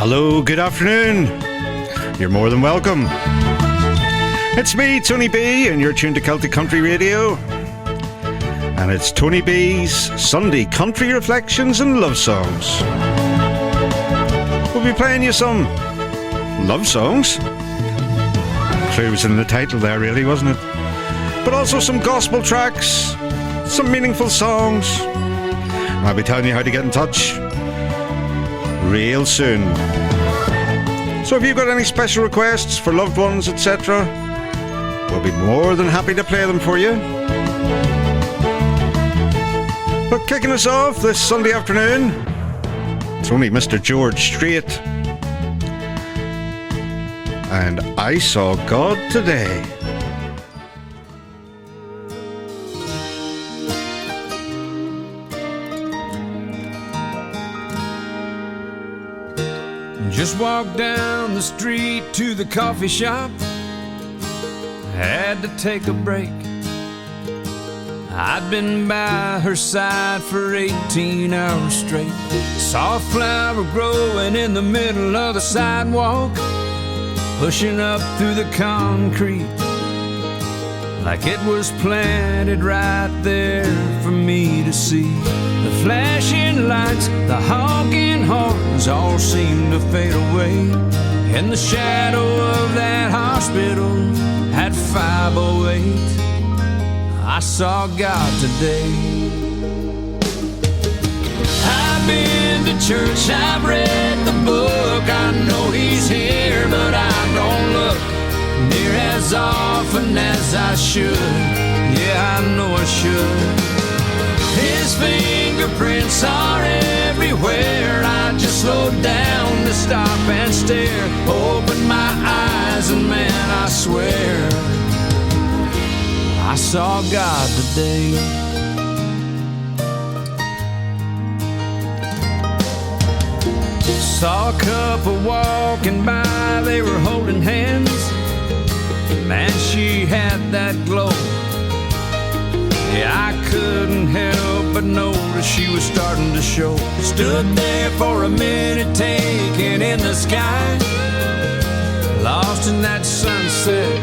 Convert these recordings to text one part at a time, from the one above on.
Hello, good afternoon. You're more than welcome. It's me, Tony B, and you're tuned to Celtic Country Radio. And it's Tony B's Sunday Country Reflections and Love Songs. We'll be playing you some love songs. Clue was in the title there, really, wasn't it? But also some gospel tracks, some meaningful songs. And I'll be telling you how to get in touch real soon. So if you've got any special requests for loved ones, etc., we'll be more than happy to play them for you. But kicking us off this Sunday afternoon, it's only Mr. George Strait and I Saw God Today. Just walked down the street to the coffee shop. Had to take a break. I'd been by her side for 18 hours straight. Saw a flower growing in the middle of the sidewalk, pushing up through the concrete like it was planted right there for me to see. The flashing lights, the honking horns all seemed to fade away. In the shadow of that hospital at 508, I saw God today. I've been to church, I've read the book, I know He's here, but I don't look near as often as I should. Yeah, I know I should. His fingerprints are everywhere. I just slowed down to stop and stare. Opened my eyes and man, I swear I saw God today. Saw a couple walking by, they were holding hands. Man, she had that glow. Yeah, I couldn't help but notice she was starting to show. Stood there for a minute, taking in the sky, lost in that sunset.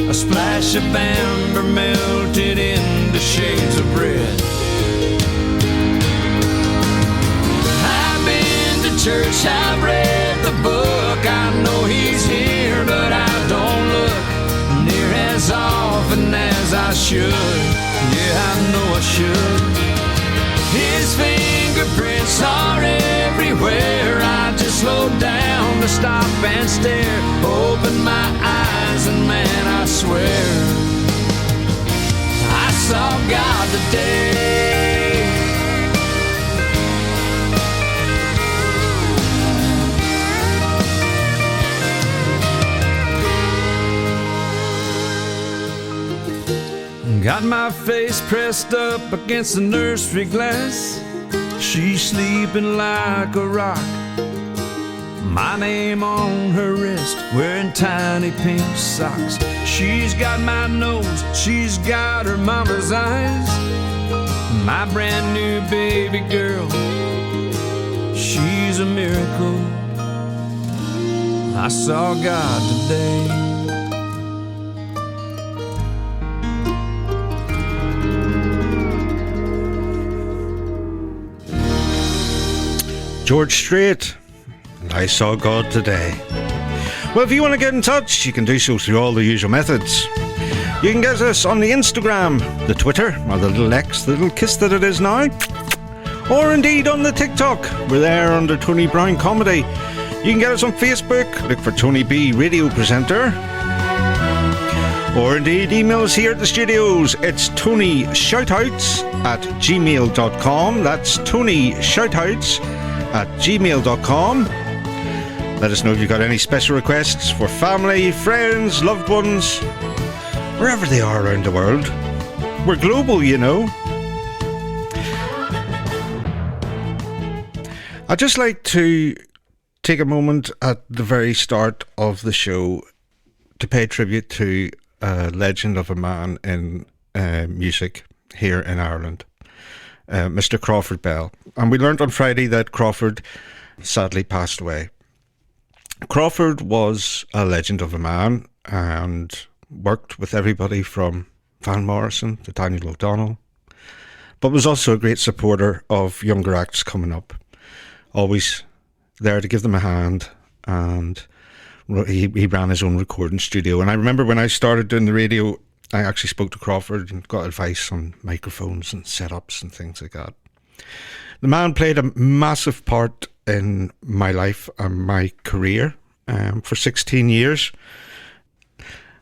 A splash of amber melted into shades of red. I've been to church, I've read the book, I know He's here, but I don't look near as often as I should. Yeah, I know I should. His fingerprints are everywhere. I just slowed down to stop and stare. Opened my eyes and man, I swear I saw God today. Got my face pressed up against the nursery glass. She's sleeping like a rock. My name on her wrist, wearing tiny pink socks. She's got my nose, she's got her mama's eyes. My brand new baby girl, she's a miracle. I saw God today. George Strait, and I Saw God Today. Well, if you want to get in touch, you can do so through all the usual methods. You can get us on the Instagram, the Twitter, or the little X, the little kiss that it is now, or indeed on the TikTok. We're there under Tony Brown Comedy. You can get us on Facebook, look for Tony B Radio Presenter, or indeed email us here at the studios. It's tonyshoutouts@gmail.com. That's tonyshoutouts@gmail.com. Let us know if you've got any special requests for family, friends, loved ones, wherever they are around the world. We're global, you know. I'd just like to take a moment at the very start of the show to pay tribute to a legend of a man in music here in Ireland, Mr. Crawford Bell. And we learned on Friday that Crawford sadly passed away. Crawford was a legend of a man and worked with everybody from Van Morrison to Daniel O'Donnell, but was also a great supporter of younger acts coming up. Always there to give them a hand, and he ran his own recording studio. And I remember when I started doing the radio, I actually spoke to Crawford and got advice on microphones and setups and things like that. The man played a massive part in my life and my career. For 16 years,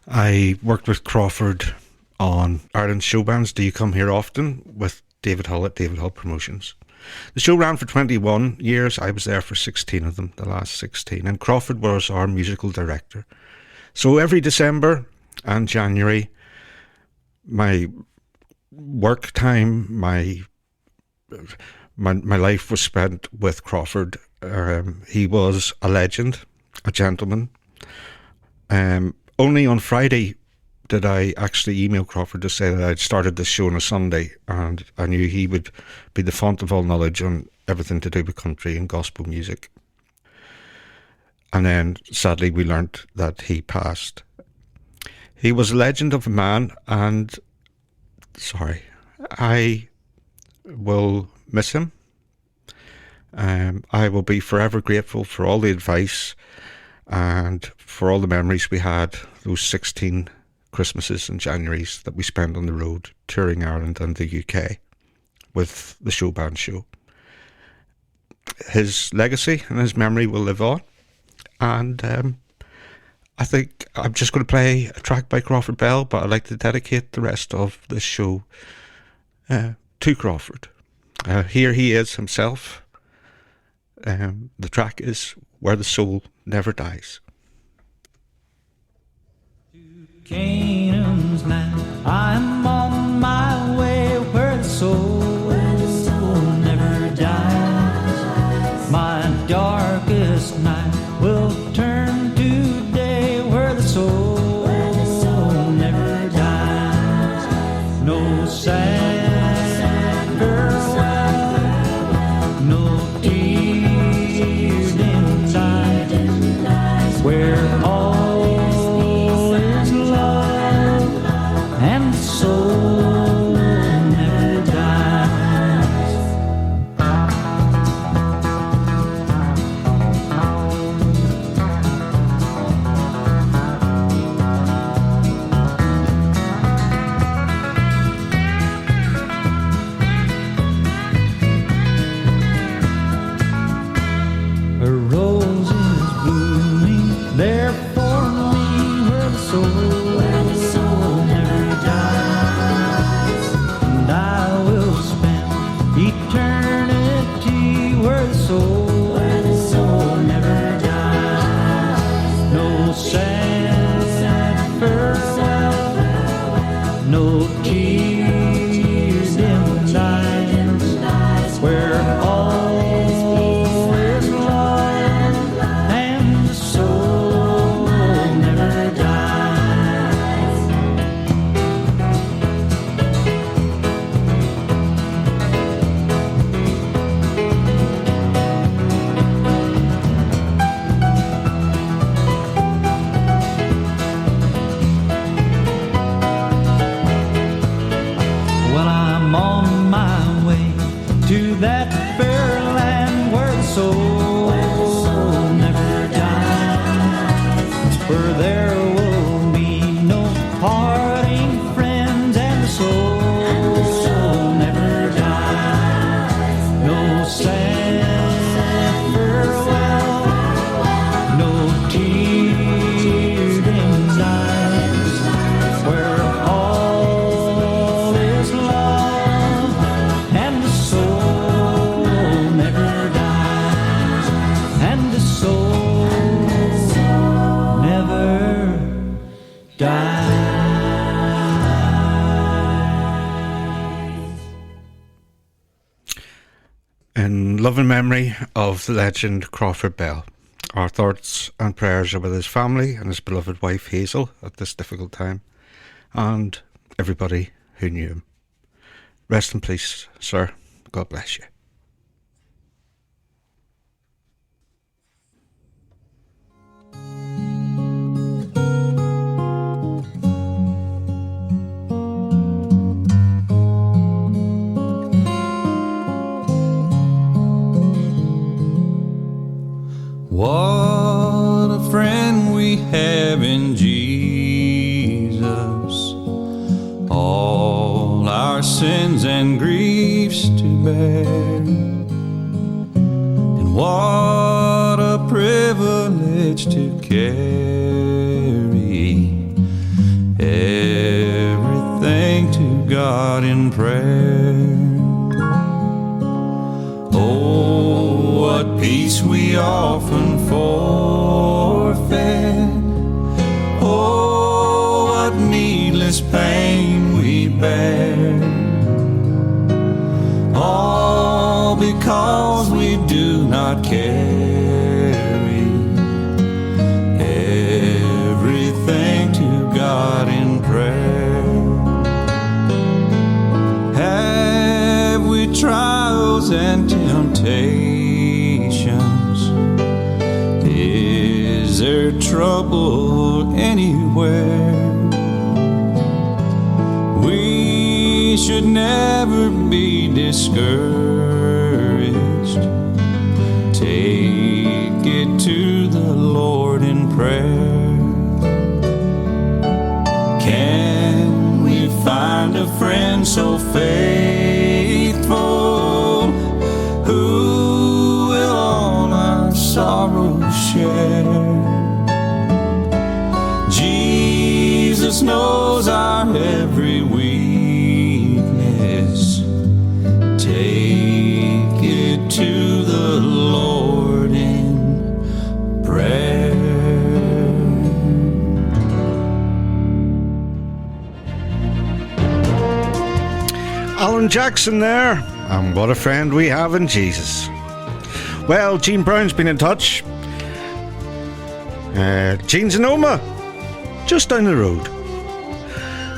I worked with Crawford on Ireland's show bands Do You Come Here Often with David Hull at David Hull Promotions. The show ran for 21 years. I was there for 16 of them, the last 16. And Crawford was our musical director. So every December and January, my work time, my life was spent with Crawford. He was a legend, a gentleman. Only on Friday did I actually email Crawford to say that I'd started this show on a Sunday, and I knew he would be the font of all knowledge on everything to do with country and gospel music. And then sadly we learnt that he passed. He was a legend of a man, and I will miss him. I will be forever grateful for all the advice and for all the memories we had, those 16 Christmases and Januaries that we spent on the road touring Ireland and the UK with the show band show. His legacy and his memory will live on, and I think I'm just going to play a track by Crawford Bell, but I'd like to dedicate the rest of this show to Crawford. Here he is himself. The track is Where the Soul Never Dies. Canaan's land, I'm on my way where the soul never dies. My darkest night will turn to day where the soul never dies. No sad farewell, no tears in night, where all In loving memory of the legend Crawford Bell, our thoughts and prayers are with his family and his beloved wife Hazel at this difficult time, and everybody who knew him. Rest in peace, sir. God bless you. have in Jesus, all our sins and griefs to bear. And what a privilege to carry everything to God in prayer. Oh, what peace we often forfeit. Oh, what needless pain we bear. All because we do not carry everything to God in prayer. Have we trials and temptations? Is there trouble anywhere? We should never be discouraged. Take it to the Lord in prayer. Can we find a friend so faithful who will all our sorrows share? Jesus knows our every weakness. Take it to the Lord in prayer. Alan Jackson there, and what a friend we have in Jesus. Well, Jean Brown's been in touch. Jean's in Oma, just down the road.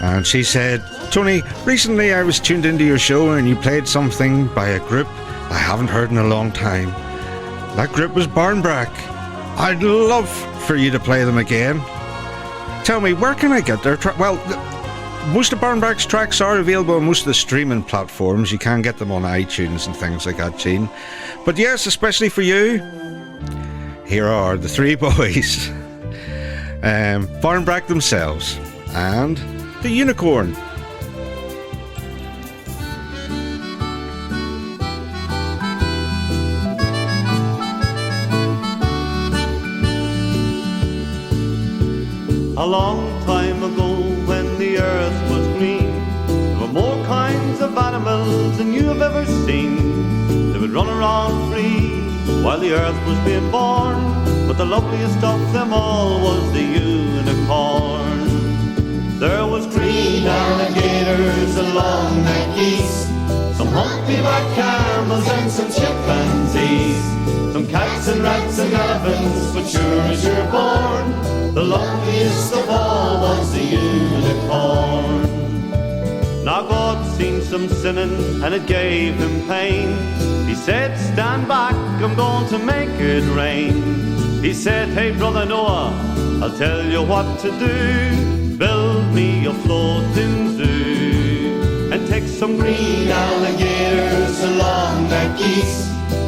And she said, Tony, recently I was tuned into your show and you played something by a group I haven't heard in a long time. That group was Barnbrack. I'd love for you to play them again. Tell me, where can I get their most of Barnbrack's tracks are available on most of the streaming platforms. You can get them on iTunes and things like that, Jean. But yes, especially for you, here are the three boys. Barnbrack themselves and the Unicorn. A long time ago when the earth was green, there were more kinds of animals than you have ever seen. They would run around free while the earth was being born, but the loveliest of them all was the unicorn. There was green alligators and long-necked geese, some humpy-backed camels and some chimpanzees, some cats and rats and elephants, but sure as you're born, the loveliest of all was the unicorn. Now God seen some sinning and it gave him pain. He said, stand back, I'm going to make it rain. He said, hey brother Noah, I'll tell you what to do. Build me a floating zoo and take some green alligators and long-necked geese,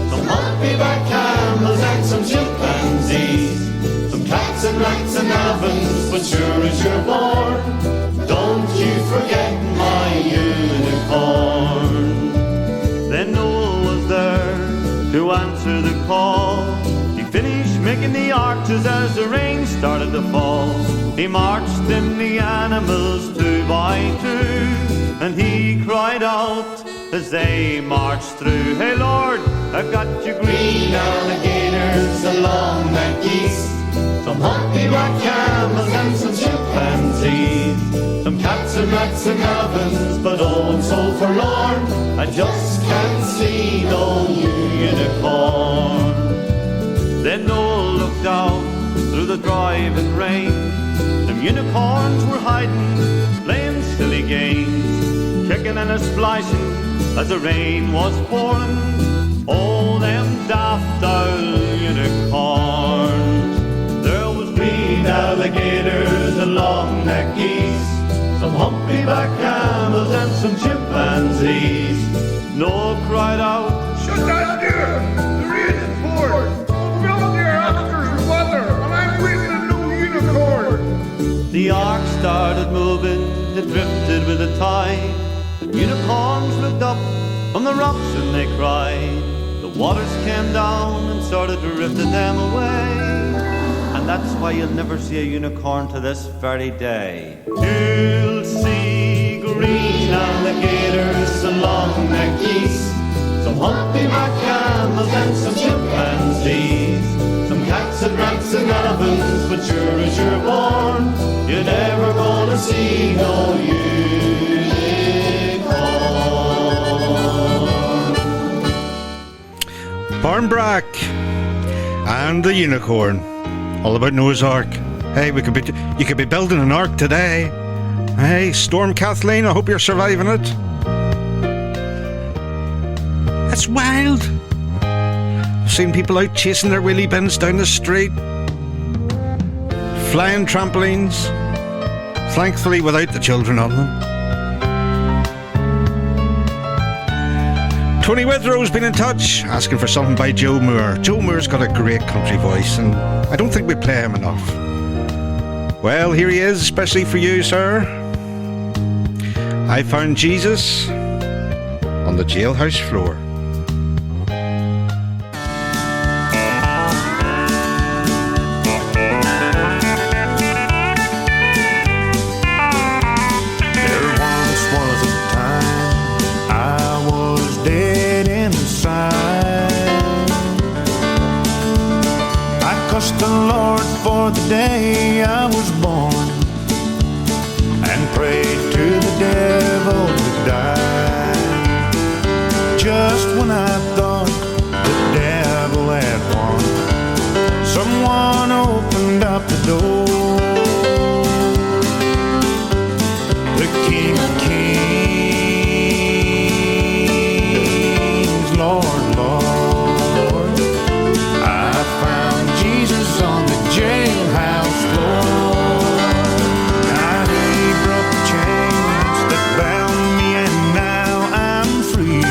some humpy-backed camels and some chimpanzees, some cats and rats and elephants, but sure as you're born, don't you forget my unicorn. Then Noah was there to answer the call. He finished making the arches as the rain started to fall. He marched in the animals 2 by 2, and he cried out as they marched through, hey Lord, I've got you green alligators and long-necked geese, some humpy-backed camels and some chimpanzees, some cats and rats and elephants, but oh I'm so forlorn, I just can't see no unicorn. Then Noel looked out through the driving rain. Them unicorns were hiding, playing silly games, kicking and a-splashing as the rain was pouring. Oh, them daft old unicorns. There was green alligators and long-necked geese, some humpy-backed camels and some chimpanzees. Noel cried out, shut that deer! The rain is pouring! Build your Oscar's weather, and I'm waiting a new unicorn! looked up from the rocks and they cried. The waters came down and started to rifted them away. And that's why you'll never see a unicorn to this very day. You'll see green alligators, some long-necked geese, some humpy-back camels and some chimpanzees, some cats and rats and elephants, but sure as you're born, you're never gonna see no unicorn. Barnbrack and the unicorn. All about Noah's Ark. Hey, you could be building an ark today. Hey, Storm Kathleen, I hope you're surviving it. That's wild. I've seen people out chasing their wheelie bins down the street. Flying trampolines. Thankfully without the children on them. Tony Withrow's been in touch, asking for something by Joe Moore. Joe Moore's got a great country voice, and I don't think we play him enough. Well, here he is, especially for you, sir. I found Jesus on the jailhouse floor. The Lord for the day I was born, and prayed to the devil to die. Just when I thought the devil had won, someone opened up the door. The King of Kings, Lord, Lord, I found Jesus on the jailhouse floor. Now he broke the chains that bound me, and now I'm free.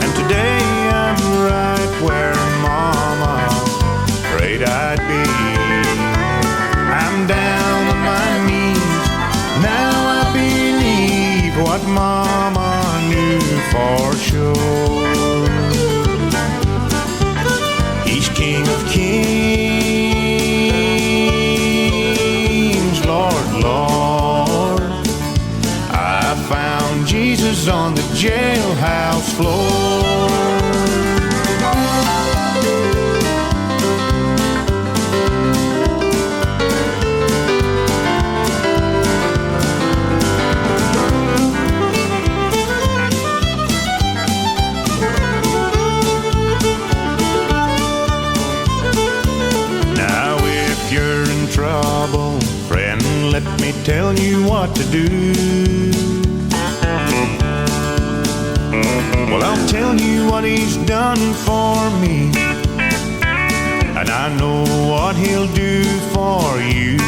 And today I'm right where Mama prayed I'd be. I'm down on my knees, now I believe what Mama knew for sure. He's King of Kings, Lord, Lord. I found Jesus on the jailhouse floor. Trouble, friend, let me tell you what to do. Well, I'll tell you what he's done for me, and I know what he'll do for you.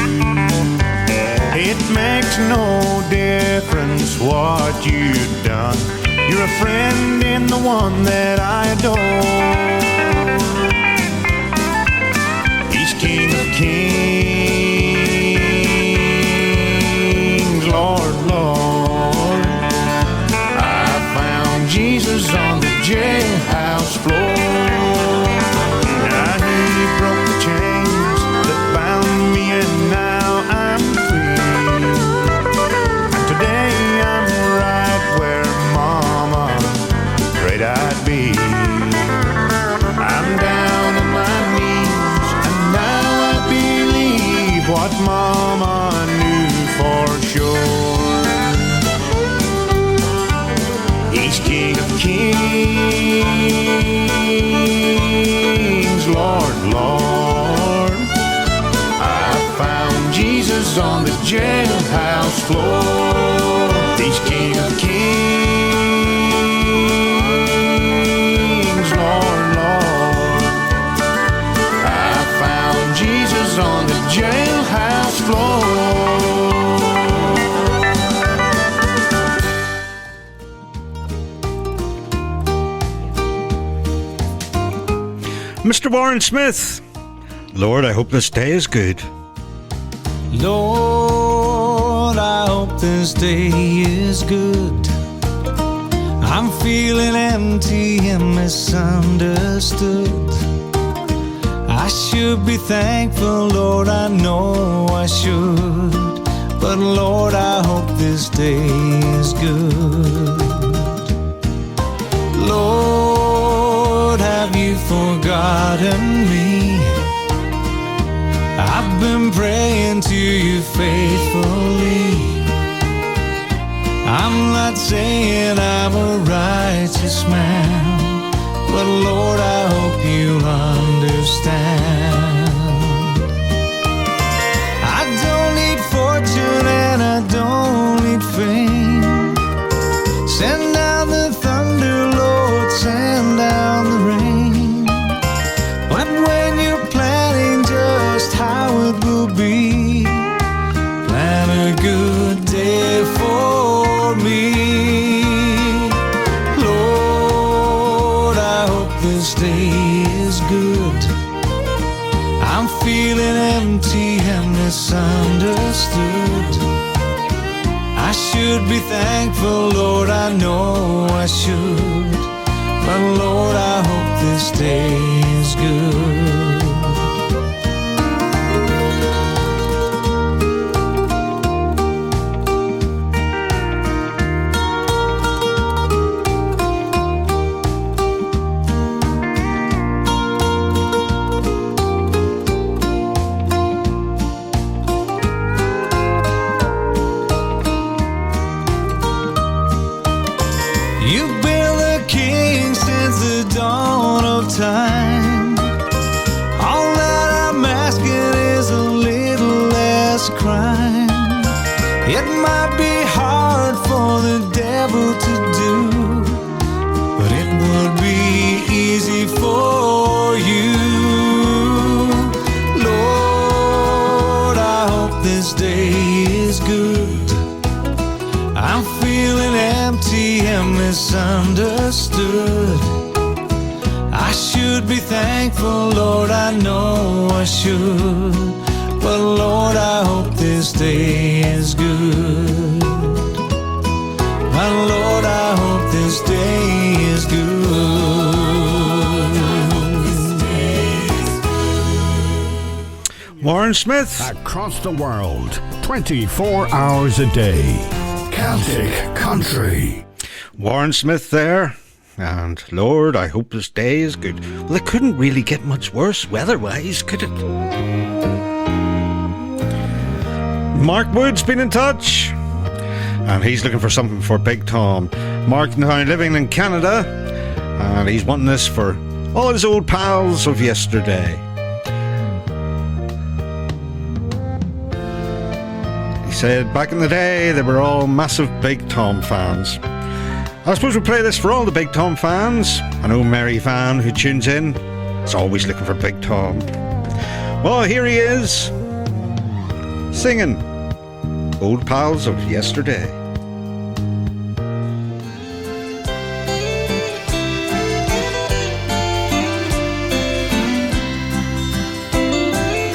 It makes no difference what you've done. You're a friend in the one that I adore. He's King of Kings, Lord, Lord. I found Jesus on the jailhouse floor. Now he broke the chains that bound me, and now I'm free. And today I'm right where Mama prayed I'd be. I'm down on my knees, and now I believe what Mama knew for sure. He's King of Kings, Lord, Lord. I found Jesus on the jailhouse floor. He's King of Kings, Lord, Lord. I found Jesus on the jailhouse floor. Mr. Warren Smyth. Lord, I hope this day is good. Lord, I hope this day is good. I'm feeling empty and misunderstood. I should be thankful, Lord, I know I should. But Lord, I hope this day is good. Lord, have you forgotten me? I've been praying to you faithfully. I'm not saying I'm a righteous man, but Lord, I hope you'll understand. I don't need fortune and I don't need fame. Send down the thunder, Lord, send down the rain. But when you're planning just how it will be, plan a good day for me. Lord, I hope this day is good. I'm feeling empty and misunderstood. I should be thankful, Lord, I know I should. But Lord, I hope this day is good. Time. All that I'm asking is a little less crime. It might be hard for the devil to do, but it would be easy for you. Lord, I hope this day is good. I'm feeling empty and misunderstood. I should be thankful, Lord, I know I should. But Lord, I hope this day is good. My Lord, I hope this day is good. Warren Smyth. Across the world, 24 hours a day. Celtic country. Warren Smyth there. And Lord, I hope this day is good. Well, it couldn't really get much worse weather-wise, could it? Mark Wood's been in touch, and he's looking for something for Big Tom. Mark now living in Canada, and he's wanting this for all his old pals of yesterday. He said back in the day they were all massive Big Tom fans. I suppose we'll play this for all the Big Tom fans. I know Mary Van, who tunes in, is always looking for Big Tom. Well, here he is, singing Old Pals of Yesterday.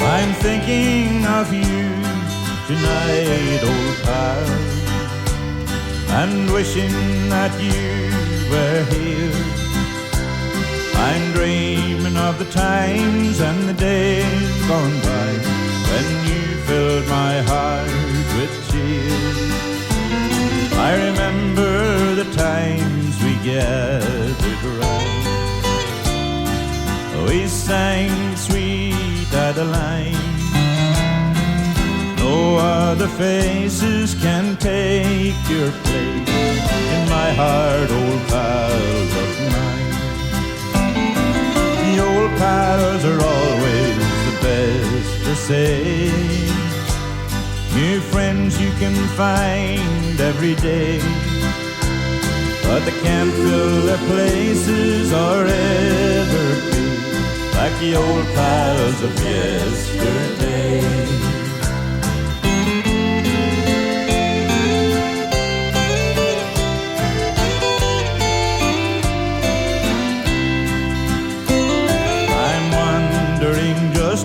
I'm thinking of you tonight, old pal, and wishing that you were here. I'm dreaming of the times and the days gone by when you filled my heart with cheer. I remember the times we gathered round. We sang sweet Adeline. No other faces can take your place in my heart, old pals of mine. The old pals are always the best to say. New friends you can find every day, but they can't fill their places or ever be like the old pals of yesterday.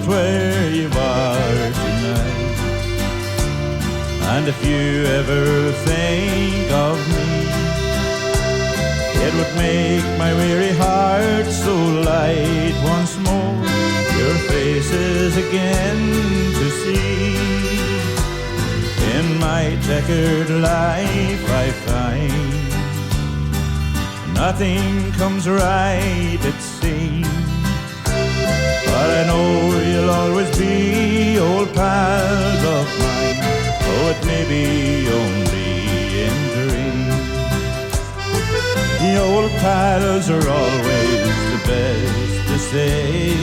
Where you are tonight, and if you ever think of me, would make my weary heart so light once more, your faces again to see. In my checkered life I find nothing comes right, it seems. But I know you'll always be old pals of mine, though it may be only in dreams. The old pals are always the best to say.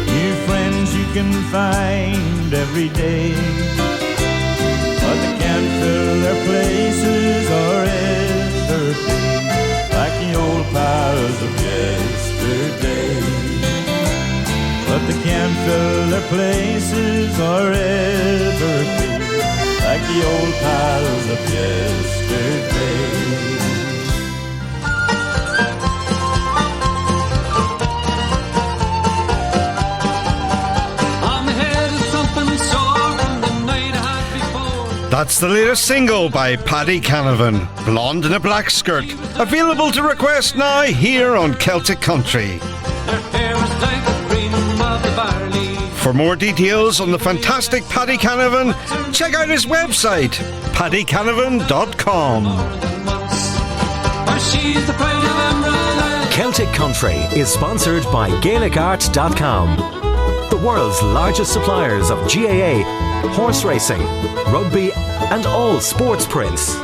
New friends you can find every day, but they can't fill their places or ever be like the old pals of yesterday. But they can't fill their places or ever be like the old pals of yesterday. That's the latest single by Paddy Canavan, Blonde in a Black Skirt, available to request now here on Celtic Country. For more details on the fantastic Paddy Canavan, check out his website, paddycanavan.com. Celtic Country is sponsored by GaelicArt.com, the world's largest suppliers of GAA, horse racing, rugby and all sports prints.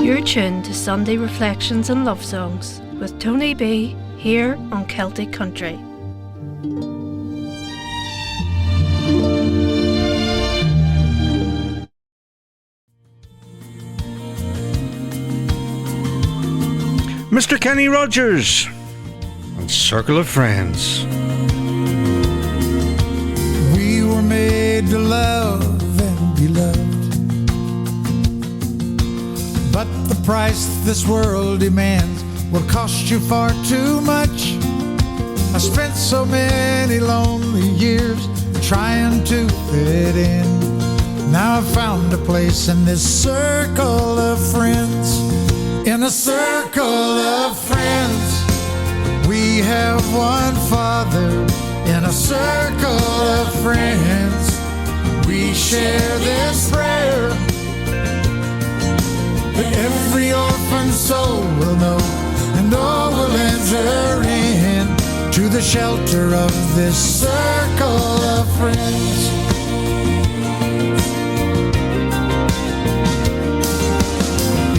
You're tuned to Sunday Reflections and Love Songs with Tony B here on Celtic Country. Mr. Kenny Rogers and Circle of Friends. We were made to love and be loved, but the price this world demands will cost you far too much. I spent so many lonely years trying to fit in. Now I've found a place in this circle of friends. In a circle of friends, we have one Father. In a circle of friends, we share this prayer, that every orphan soul will know, and all will enter in to the shelter of this circle of friends.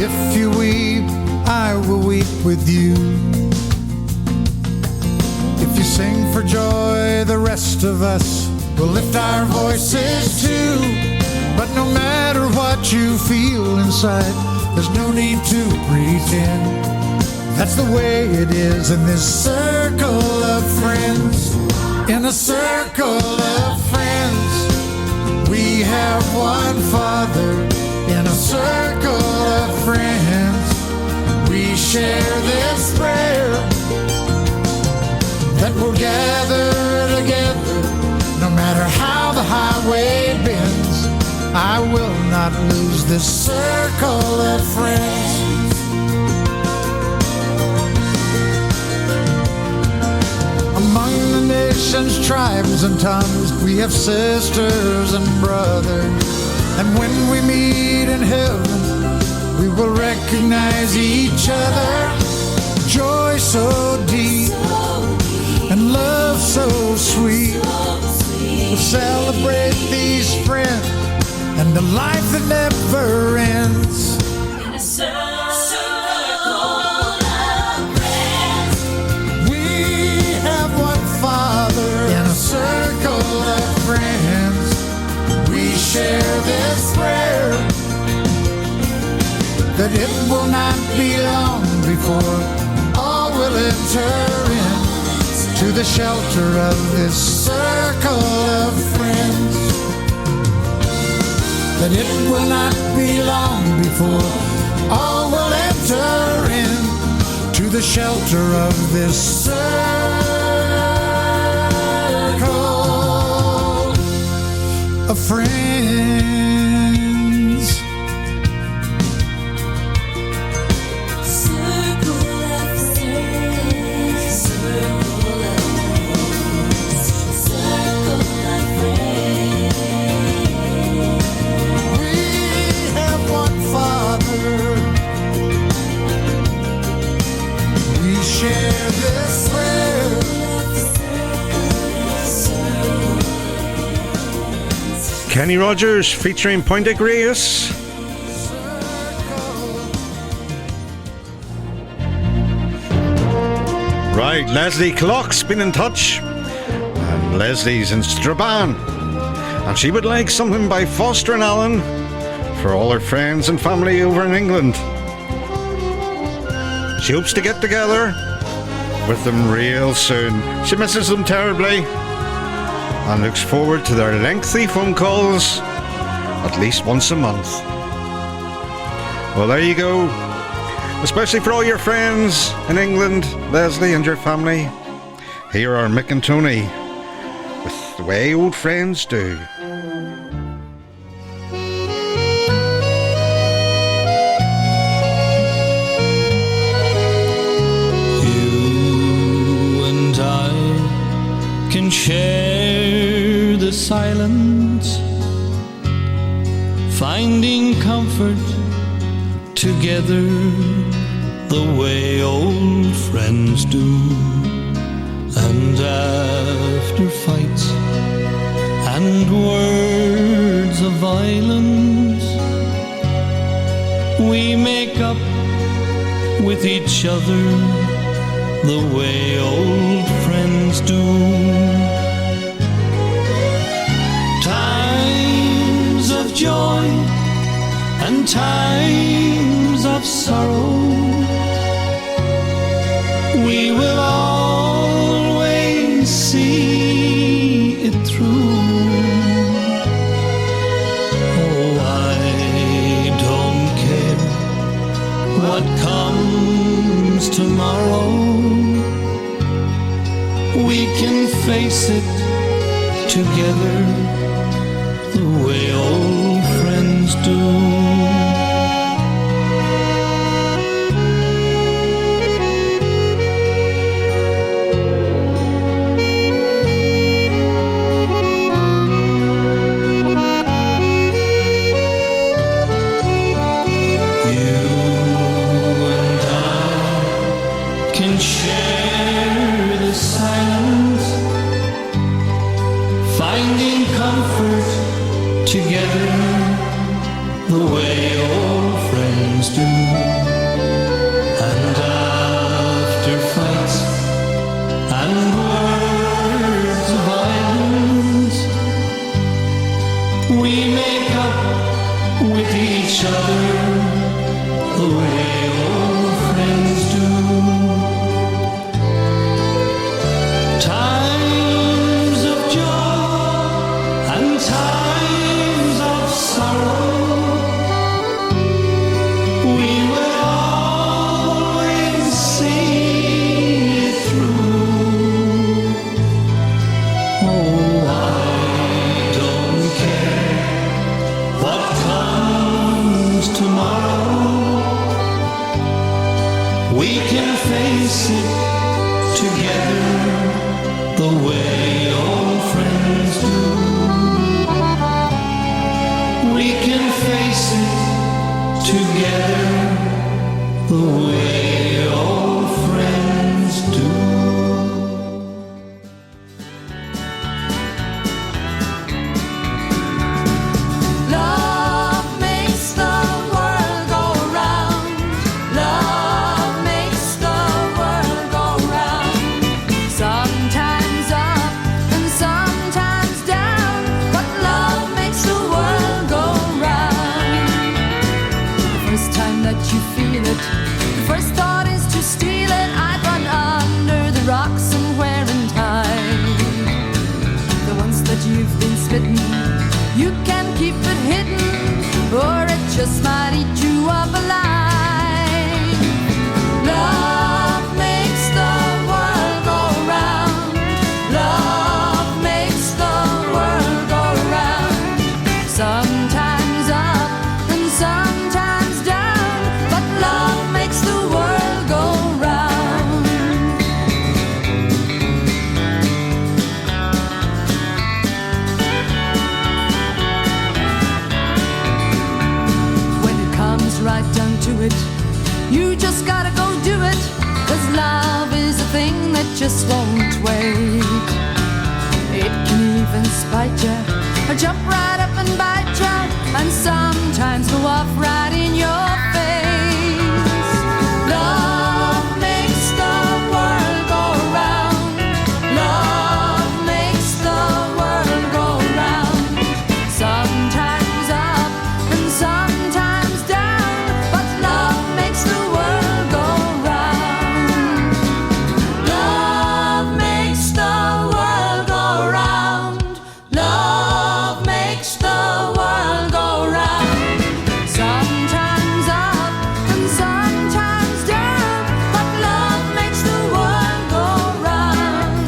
If you weep, I will weep with you. If you sing for joy, the rest of us will lift our voices too. But no matter what you feel inside, there's no need to pretend. That's the way it is in this circle of friends. In a circle of friends, we have one Father. In a circle of friends, we share this prayer, that we'll gather together no matter how the highway bends. I will not lose this circle of friends. Among the nations, tribes and tongues, we have sisters and brothers. And when we meet in heaven, we will recognize each other. Joy so deep and love so sweet. We'll celebrate these friends and the life that never ends. In a circle of friends, we have one Father. In a circle of friends, we share this prayer, that it will not be long before all will enter in to the shelter of this circle of friends. That it will not be long before all will enter in to the shelter of this circle friends. Circle of friends, circle of friends, circle of friends. We have one Father. We share this world. Kenny Rogers featuring Pointe Grace. Right, Leslie Clock's been in touch. And Leslie's in Strabane. And she would like something by Foster and Allen for all her friends and family over in England. She hopes to get together with them real soon. She misses them terribly and looks forward to their lengthy phone calls at least once a month. Well, there you go. Especially for all your friends in England, Leslie and your family. Here are Mick and Tony with The Way Old Friends Do. You and I can share the silence, finding comfort together the way old friends do. And after fights and words of violence, we make up with each other the way old friends do. Times of joy and times of sorrow, we will always see it through. Oh, I don't care what comes tomorrow, we can face it together the way old friends do. Together, the way old friends do. And after fights and words of violence, we make up with each other the way old friends do. Times of joy and times of sorrow, we will always see it through. Oh, I don't care what comes tomorrow, we just won't wait. It can even spite ya, or jump right up and bite ya, and sometimes go off right in your face. Love makes the world go round. Love makes the world go round. Sometimes up and sometimes down, but love makes the world go round. Love makes the world go round. Love makes the world go round. Sometimes up and sometimes down, but love makes the world go round.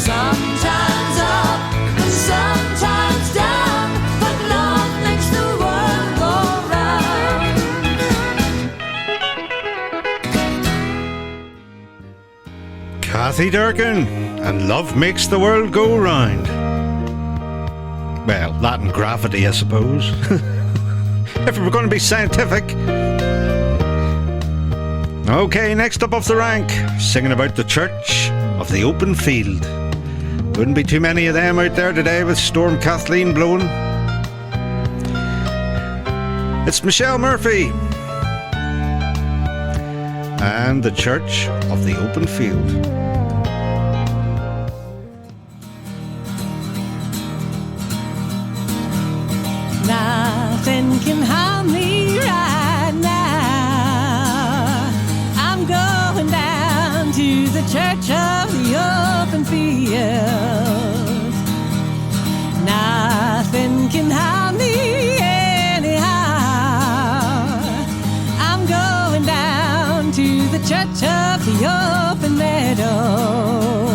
Sometimes up and sometimes down, but love makes the world go round. Kathy Durkin, and love makes the world go round. Well, Latin gravity, I suppose. If we were going to be scientific. Okay, next up off the rank, singing about the Church of the Open Field. Wouldn't be too many of them out there today with Storm Kathleen blowing. It's Michelle Murphy and the Church of the Open Field. Nothing can harm me right now. I'm going down to the Church of the Open Field. Nothing can harm me anyhow. I'm going down to the Church of the Open Meadow.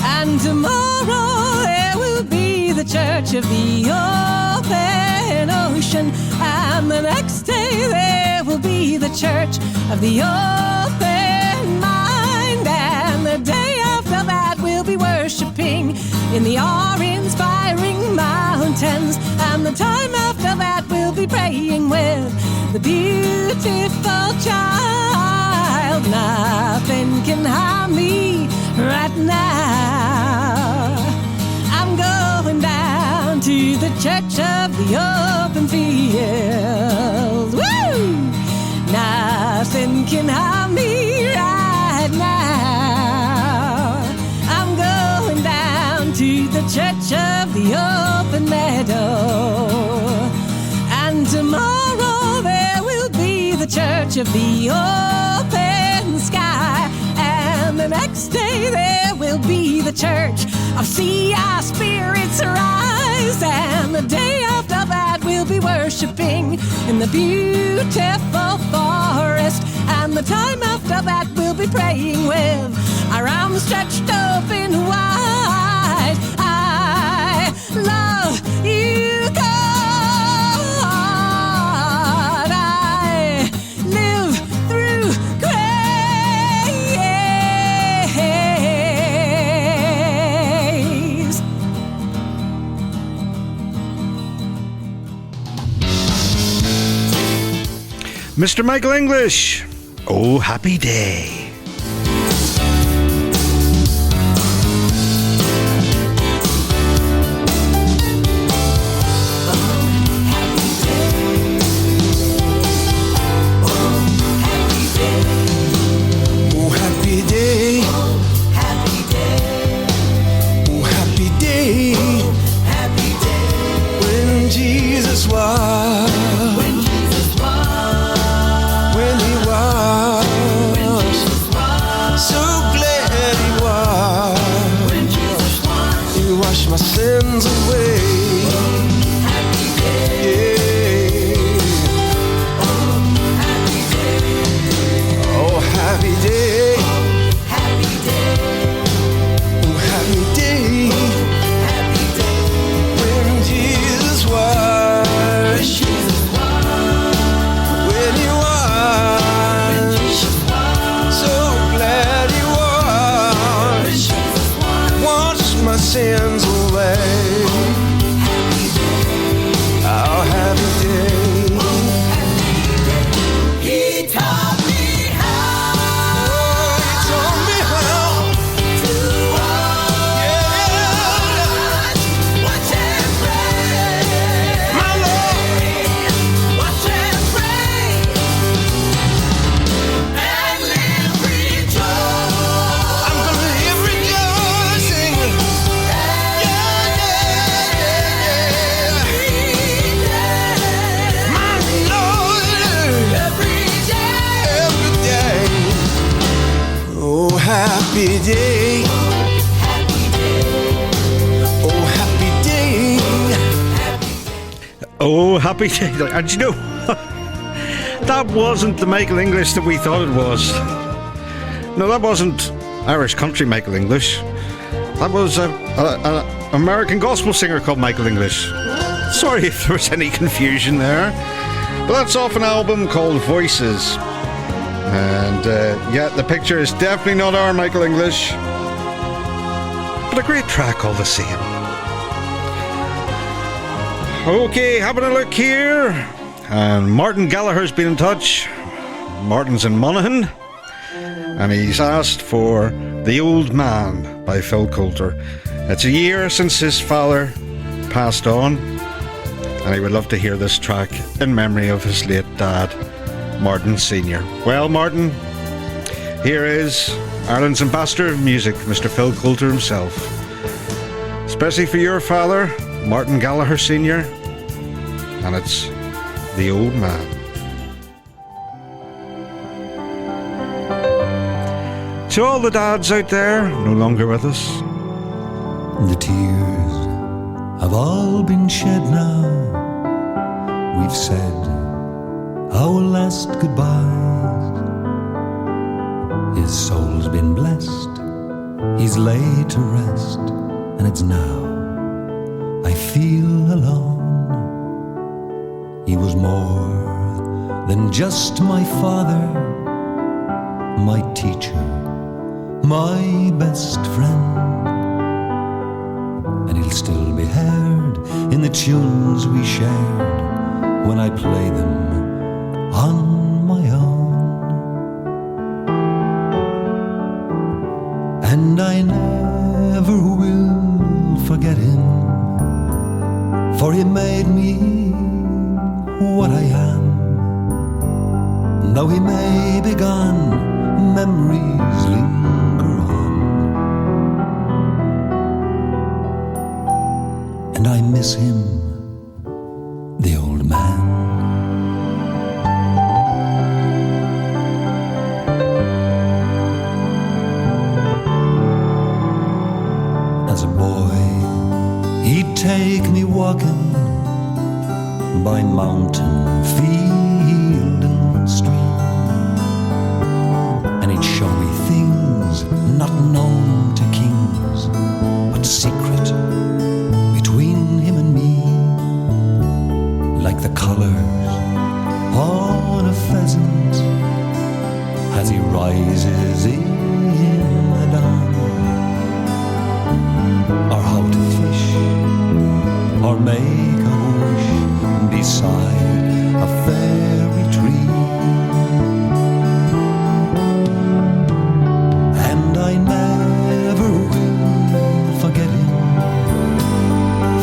And tomorrow there will be the Church of the Open Ocean. And the next day there will be the Church of the Open Mind. And the day after that we'll be worshipping in the awe-inspiring mountains. And the time after that we'll be praying with the beautiful child. Nothing can harm me right now. I'm going down to the Church of the Open Field. Woo! Nothing can harm me right now. I'm going down to the Church of the Open Meadow. And tomorrow there will be the Church of the Open Sky. And the next day there will be the Church of See Our Spirits Rise. And the day after that we'll be worshipping in the beautiful forest. And the time after that we'll be praying with our arms stretched open wide. I love you, God. I live through grace. Mr. Michael English, oh happy day. Oh, happy day. Oh, happy day. Oh, happy day. Oh, happy day. When Jesus was. When Jesus was. When he was. When Jesus was. So glad he was. When Jesus was. He washed my sins away. Oh, happy day. Yeah. Oh, happy day. Oh, happy day. Happy day. Oh, happy day. Happy day. When Jesus was. When Jesus was. When he was. When Jesus was. So glad he was. When Jesus was. Washed my sins away. Happy day. Oh, happy day. He taught me how. Oh, he taught me how. happy day. Oh, happy day. Oh, happy day. And you know, that wasn't the Michael English that we thought it was. No, that wasn't Irish country Michael English. That was an American gospel singer called Michael English. Sorry if there was any confusion there. But that's off an album called Voices. And yeah, the picture is definitely not our Michael English. But a great track all the same. Okay, having a look here. And Martin Gallagher's been in touch. Martin's in Monaghan. And he's asked for The Old Man by Phil Coulter. It's a year since his father passed on, and he would love to hear this track in memory of his late dad, Martin Sr. Well, Martin, here is Ireland's ambassador of music, Mr. Phil Coulter himself. Especially for your father, Martin Gallagher Sr., and it's The Old Man. To all the dads out there, no longer with us. The tears have all been shed now. We've said our last goodbyes. His soul's been blessed, he's laid to rest, and it's now I feel alone. He was more than just my father, my teacher, my best friend, and he'll still be heard in the tunes we shared when I play them on my own. And I never will forget him, for he made me what I am. Though he may be gone, memories linger on, and I miss him, the old man. As a boy, he'd take me walking by mountain, field and stream, and he'd show me things not known to kings, but secret between him and me, like the colours on a pheasant as he rises in the dawn, or how to fish, or make a wish beside a fairy tree. And I never will forget him,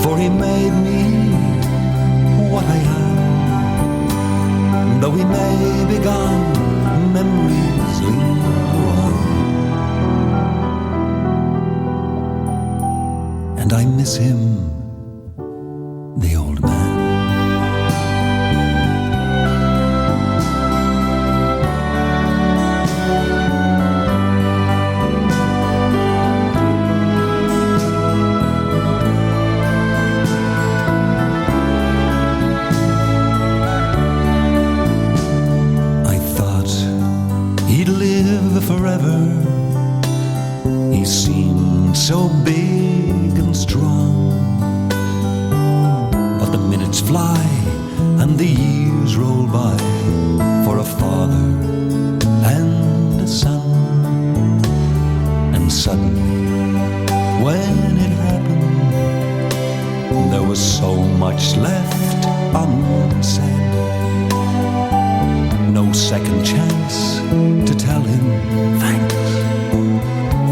for he made me what I am. Though he may be gone, memories linger on, and I miss him, the old man. I thought he'd live forever. He seemed so big and strong, but the minutes fly and the years roll by for a father and a son. And suddenly, when it happened, there was so much left unsaid. No second chance to tell him thanks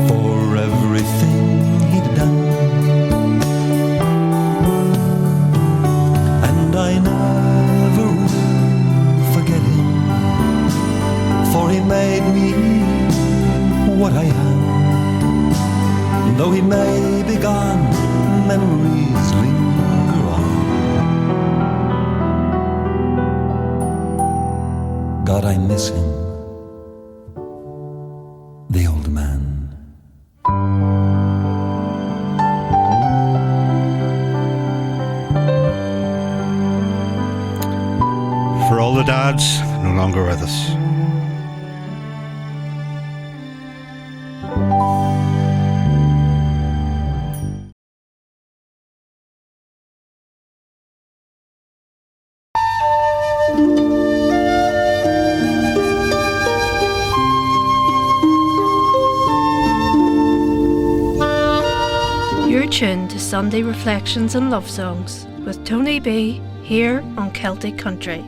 for everything he'd done. And I never will forget him, for he made me what I am. Though he may be gone, memories linger on. God, I miss him, the old man. dad's no longer with us. You're tuned to Sunday Reflections and Love Songs with Tony B here on Celtic Country.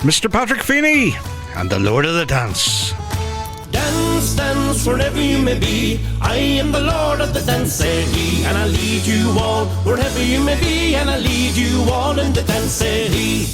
Mr. Patrick Feeney and the Lord of the Dance. Dance, dance, wherever you may be. I am the Lord of the dance, said he, and I lead you all wherever you may be, and I lead you all in the dance, said he.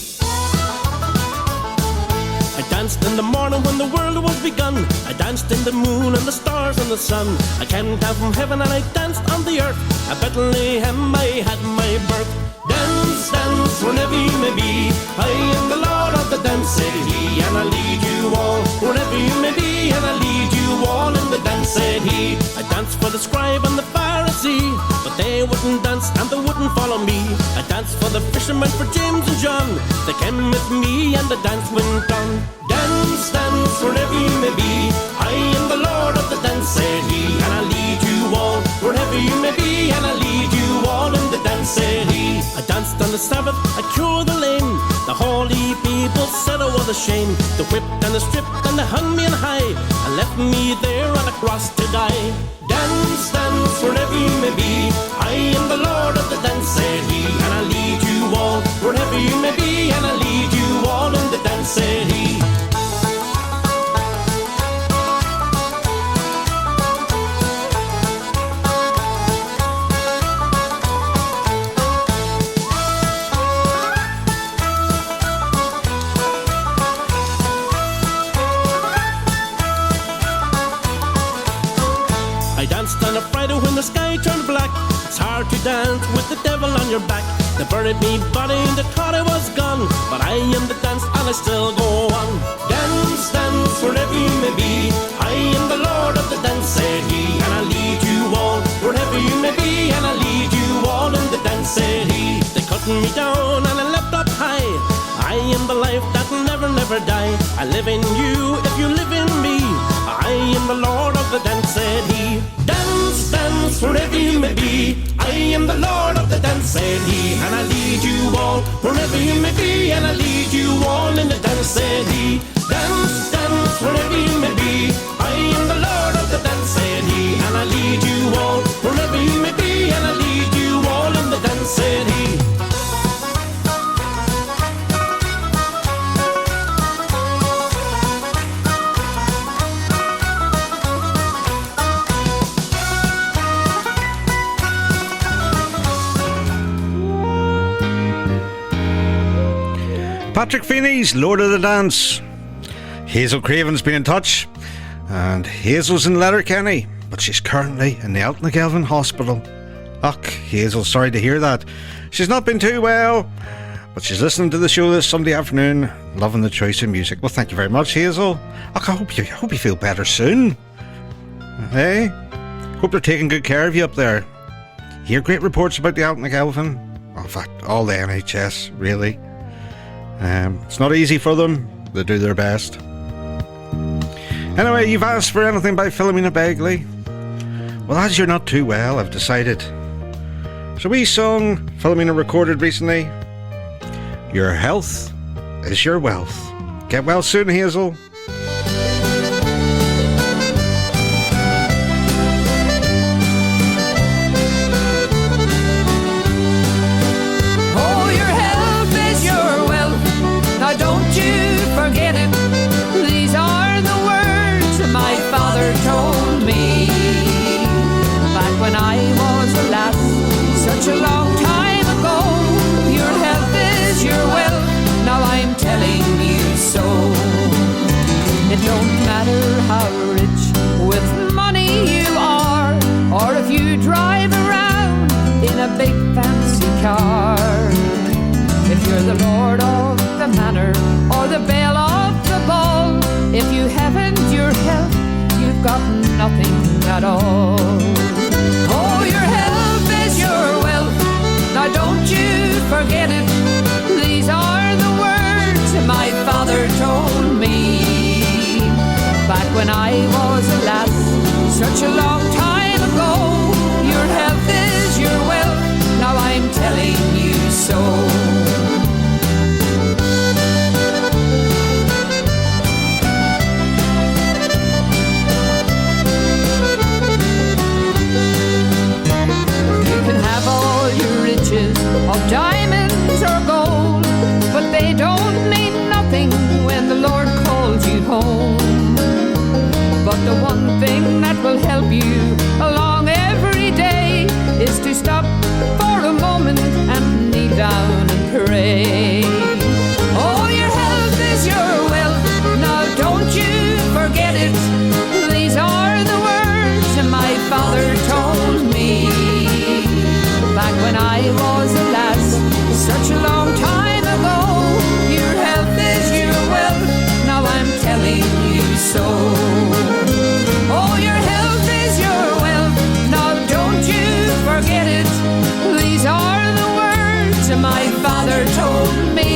I danced in the morning when the world was begun. I danced in the moon and the stars and the sun. I came down from heaven and I danced on the earth. At Bethlehem I had my birth. Dance, dance, wherever you may be. I am the Lord of the dance, said he, and I lead you all wherever you may be, and I lead you all in the dance, said he. I danced for the scribe and the Pharisee, but they wouldn't dance and they wouldn't follow me. I danced for the fishermen, for James and John. They came with me and the dance went on. Dance, dance, wherever you may be. I am the Lord of the dance, said he, and I lead you all wherever you may be, and I lead you all in the dance, said he. I danced on the Sabbath, I cured the lame. The holy people said I was a shame. They whipped and they stripped and they hung me on high and left me there on a cross to die. Dance, dance, wherever you may be. I am the Lord of the dance, said he, and I lead you all wherever you may be, and I lead you all in the dance, said he. On a Friday when the sky turned black, it's hard to dance with the devil on your back. They buried me body and they thought I was gone, but I am the dance and I still go on. Dance, dance, wherever you may be. I am the Lord of the dance, said he, and I lead you all wherever you may be, and I lead you all in the dance, said he. They cut me down and I leapt up high. I am the life that never, never die. I live in you if you live in me. I am the Lord of the dance, said he. Dance, dance, wherever you may be. I am the Lord of the dance, said he, and I lead you all wherever you may be, and I lead you all in the dance, said he. Dance, dance, wherever you may be. I am the Lord of the dance, said he, and I lead you all wherever you may be, and I lead you all in the dance, said he. Patrick Feeney's Lord of the Dance. Hazel Craven's been in touch, and Hazel's in Letterkenny, but she's currently in the Altnagelvin Hospital. Ugh, Hazel, sorry to hear that. She's not been too well, but she's listening to the show this Sunday afternoon, loving the choice of music. Well, thank you very much, Hazel. Ugh, I hope you feel better soon. Hey, hope they're taking good care of you up there. Hear great reports about the Altnagelvin. In fact, all the NHS, really. It's not easy for them. They do their best. Anyway, you've asked for anything by Philomena Begley. Well, as you're not too well, I've decided. So we song Philomena recorded recently. Your health is your wealth. Get well soon, Hazel. Forget it. These are the words my father told me back when I was a lad, such a long time ago. Your health is your wealth, now I'm telling you so. It don't matter how rich with money you are, or if you drive around in a big fancy car. If you're the lord of the manor or the belle of the ball, if you haven't your health, you've got nothing at all. Oh, your health is your wealth, now don't you forget it. These are the words my father told me back when I was a lass, such a long time ago. Your health is your wealth, now I'm telling you so. Of diamonds or gold, but they don't mean nothing when the Lord calls you home. But the one thing that will help you along every day is to stop for a moment and kneel down and pray. Oh, your health is your wealth, now don't you forget it. These are the words my father told me back when I was a lass, such a long time ago. Your health is your wealth, now I'm telling you so. Oh, your health is your wealth, now don't you forget it. These are the words my father told me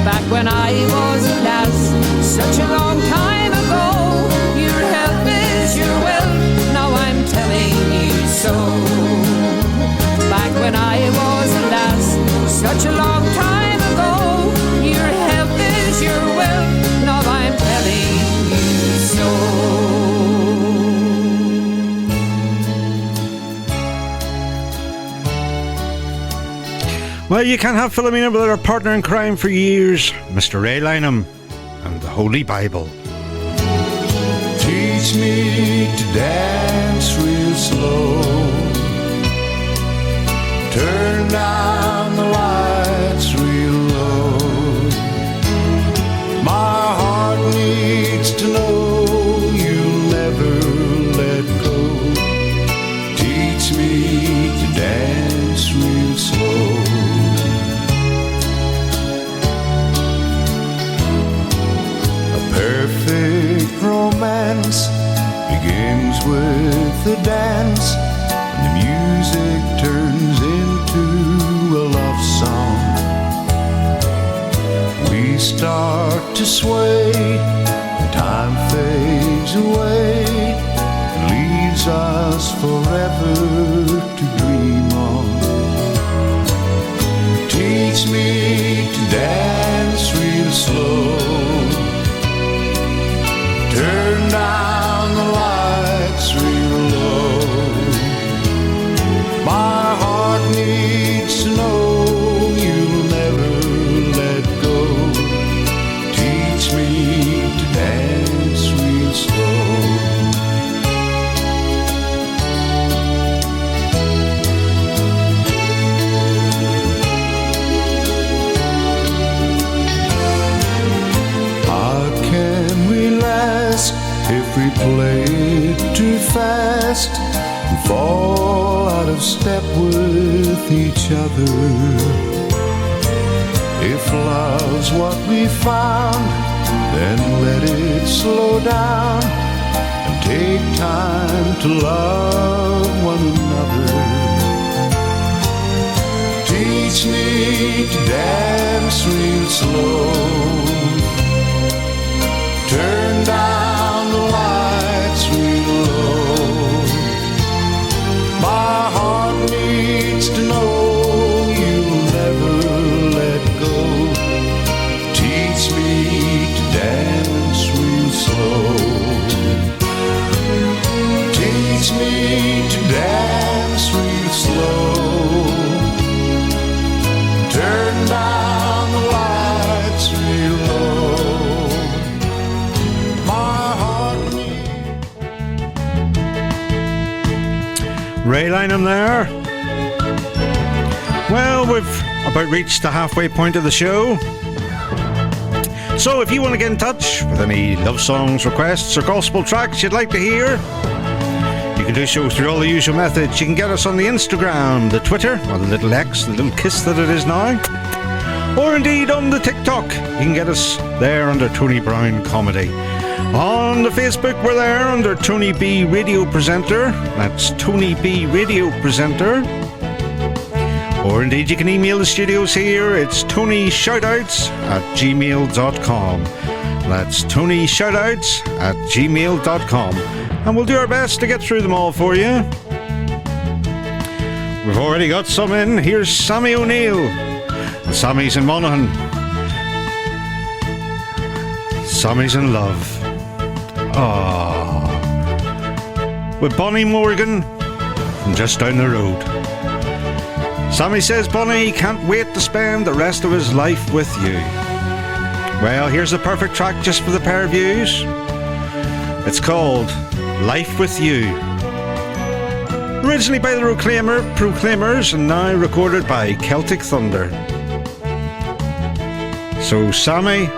back when I was a lass, such a long time ago. Your health is your wealth, now I'm telling you so. Back when I was a lass, such a long time ago. Your health is your wealth, now I'm telling you so. Well, you can't have Philomena without her partner in crime for years, Mr. Ray Lynam, and the Holy Bible. Teach me to dance real slow. Turn down the lights real low. My heart needs to know you'll never let go. Teach me to dance real slow. A perfect romance begins with a dance. The music turns into a love song. We start to sway, and time fades away and leaves us forever to dream on. Teach me to dance real slow. Turn down the lights real low. My heart needs to know you'll never let go. Teach me to dance real slow. How can we last if we play it too fast and fall out of step with each other? If love's what we found, then let it slow down and take time to love one another. Teach me to dance real slow. Turn down the lights real low. My heart needs to know you'll never let go. Teach me to dance real slow. Teach me to dance real slow. Turn down the lights real low. Ray Lynam there. Well, we've about reached the halfway point of the show. So if you want to get in touch with any love songs, requests or gospel tracks you'd like to hear, you can do so through all the usual methods. You can get us on the Instagram, the Twitter, or the little X, the little kiss that it is now, or indeed on the TikTok. You can get us there under Tony Brown Comedy. On the Facebook, we're there under Tony B Radio Presenter. That's Tony B Radio Presenter. Or indeed, you can email the studios here. It's tonyshoutouts@gmail.com. That's tonyshoutouts@gmail.com. And we'll do our best to get through them all for you. We've already got some in. Here's Sammy O'Neill. And Sammy's in Monaghan. Sammy's in love. Ah, with Bonnie Morgan from just down the road. Sammy says Bonnie can't wait to spend the rest of his life with you. Well, here's the perfect track just for the pair of yous. It's called Life With You. Originally by the Proclaimers and now recorded by Celtic Thunder. So Sammy,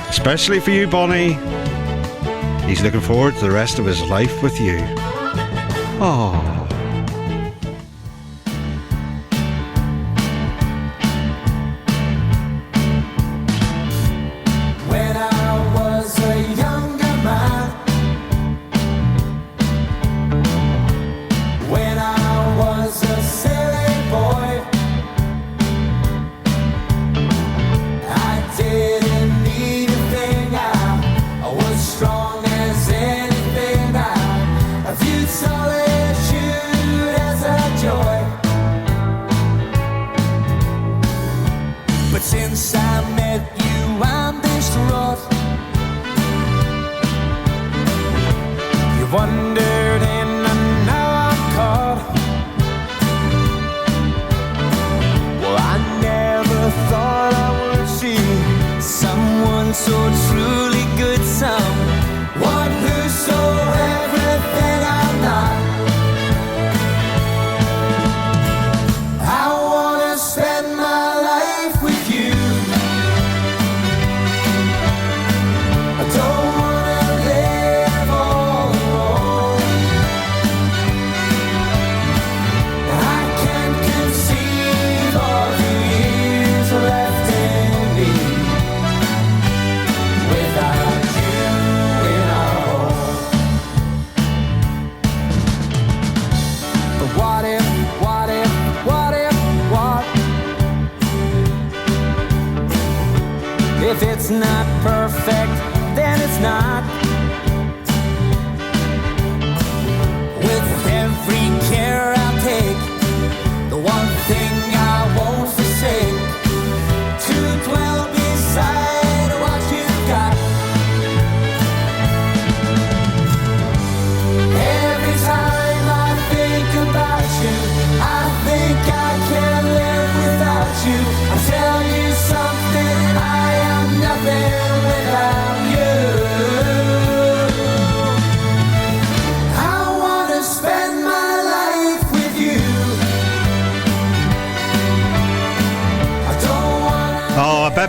especially for you Bonnie, he's looking forward to the rest of his life with you. Oh.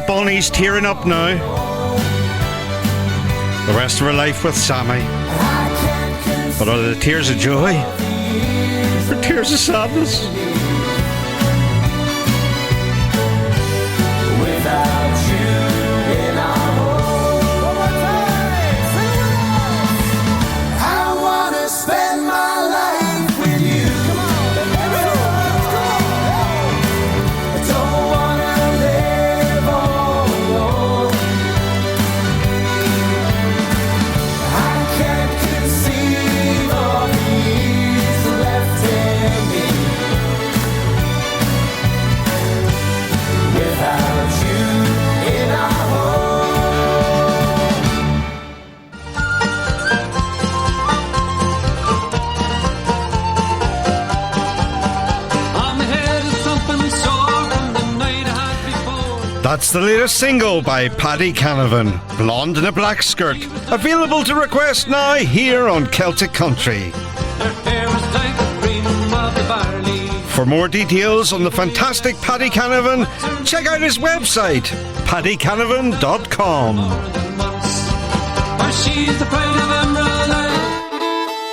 Bonnie's tearing up now. The rest of her life with Sammy. But are they tears of joy or tears of sadness? That's the latest single by Paddy Canavan, Blonde in a Black Skirt, available to request now here on Celtic Country. For more details on the fantastic Paddy Canavan, check out his website, paddycanavan.com.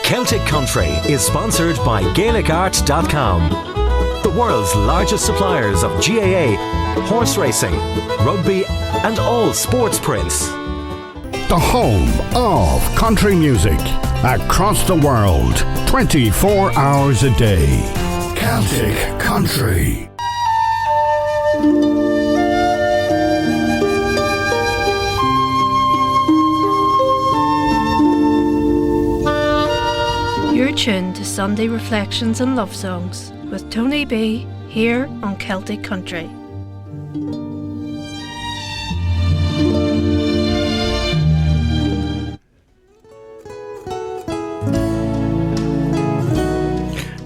Celtic Country is sponsored by GaelicArt.com, the world's largest suppliers of GAA, horse racing, rugby and all sports prints. the home of country music across the world, 24 hours a day. Celtic Country. You're tuned to Sunday Reflections and Love Songs with Tony B here on Celtic Country.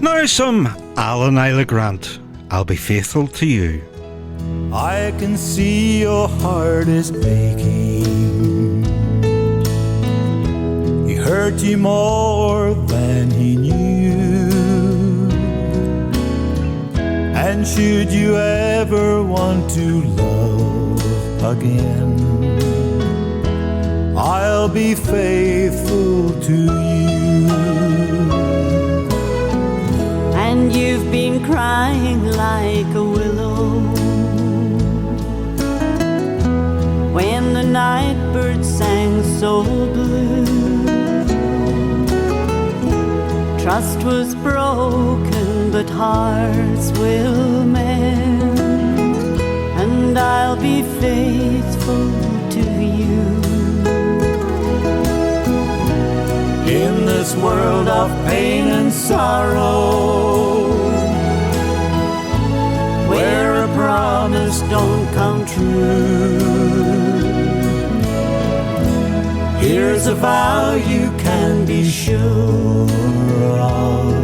Now some Alan Isla Grant, I'll be faithful to you. I can see your heart is aching. He hurt you more than he knew. And should you ever want to love again, I'll be faithful to you. And you've been crying like a willow when the night bird sang so blue. Trust was broken, but hearts will mend, and I'll be faithful to you. In this world of pain and sorrow, where a promise don't come true, here's a vow you can be sure of: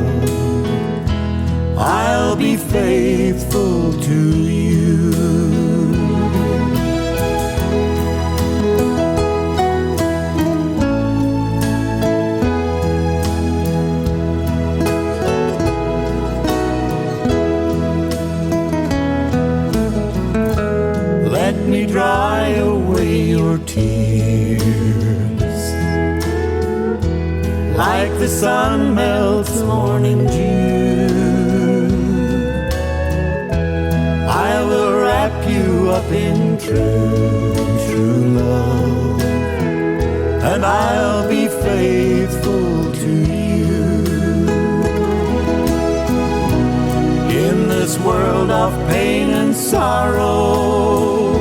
I'll be faithful to you. Let me dry away your tears like the sun melts morning dew. I will wrap you up in true, true love, and I'll be faithful to you. In this world of pain and sorrow,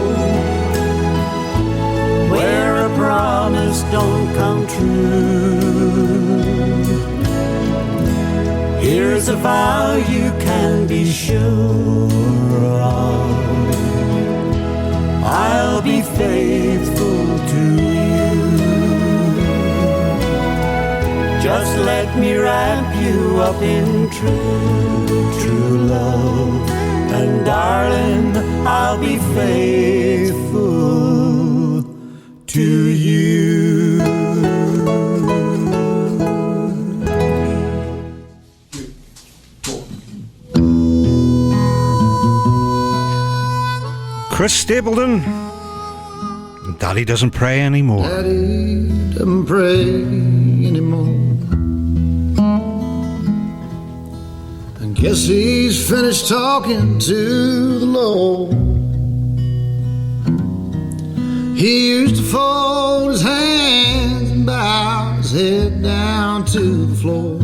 where a promise don't come true, here's a vow you can be sure of: I'll be faithful to you. Just let me wrap you up in true, true love, and darling, I'll be faithful to you. Chris Stapleton. Daddy doesn't pray anymore. Daddy doesn't pray anymore. I guess he's finished talking to the Lord. He used to fold his hands and bow his head down to the floor.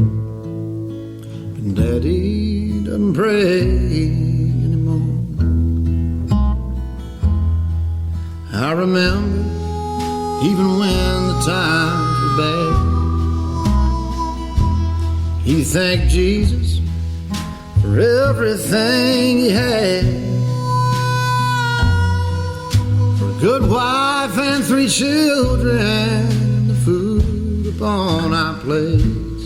But Daddy doesn't pray anymore. I remember even when the times were bad, he thanked Jesus for everything he had, for a good wife and 3 children, and the food upon our plates.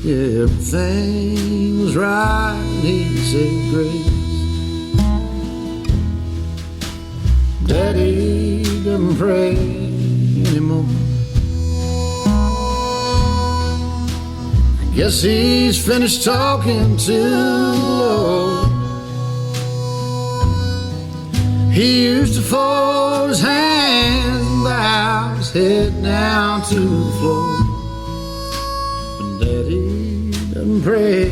Yeah, everything was right, and he said grace. Daddy doesn't pray anymore. I guess he's finished talking to the Lord. He used to fold his hands and bow his head down to the floor. But Daddy doesn't pray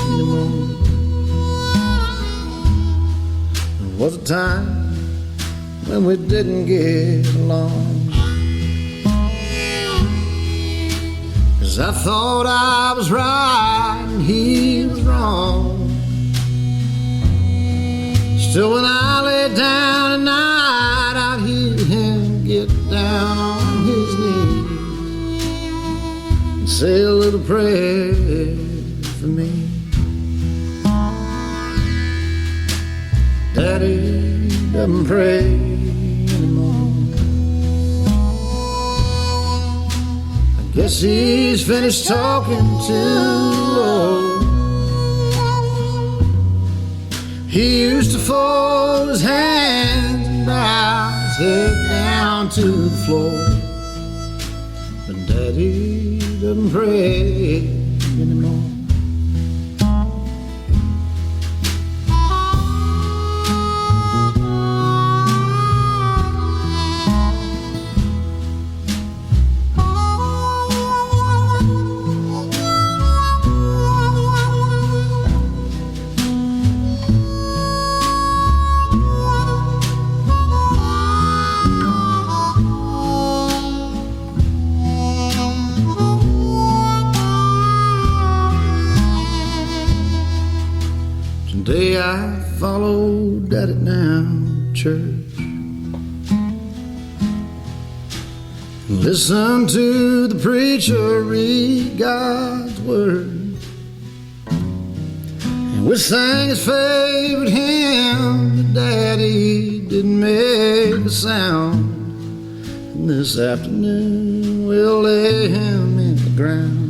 anymore. There was a time when we didn't get along. 'cause I thought I was right and he was wrong. Still when I lay down at night, I'd hear him get down on his knees and say a little prayer for me. Daddy doesn't pray anymore. I guess he's finished talking to the Lord. He used to fold his hands and bow his head down to the floor. But Daddy doesn't pray anymore. Today I followed Daddy down to church and listened to the preacher read God's word, and we sang his favorite hymn, but Daddy didn't make a sound. And this afternoon we'll lay him in the ground.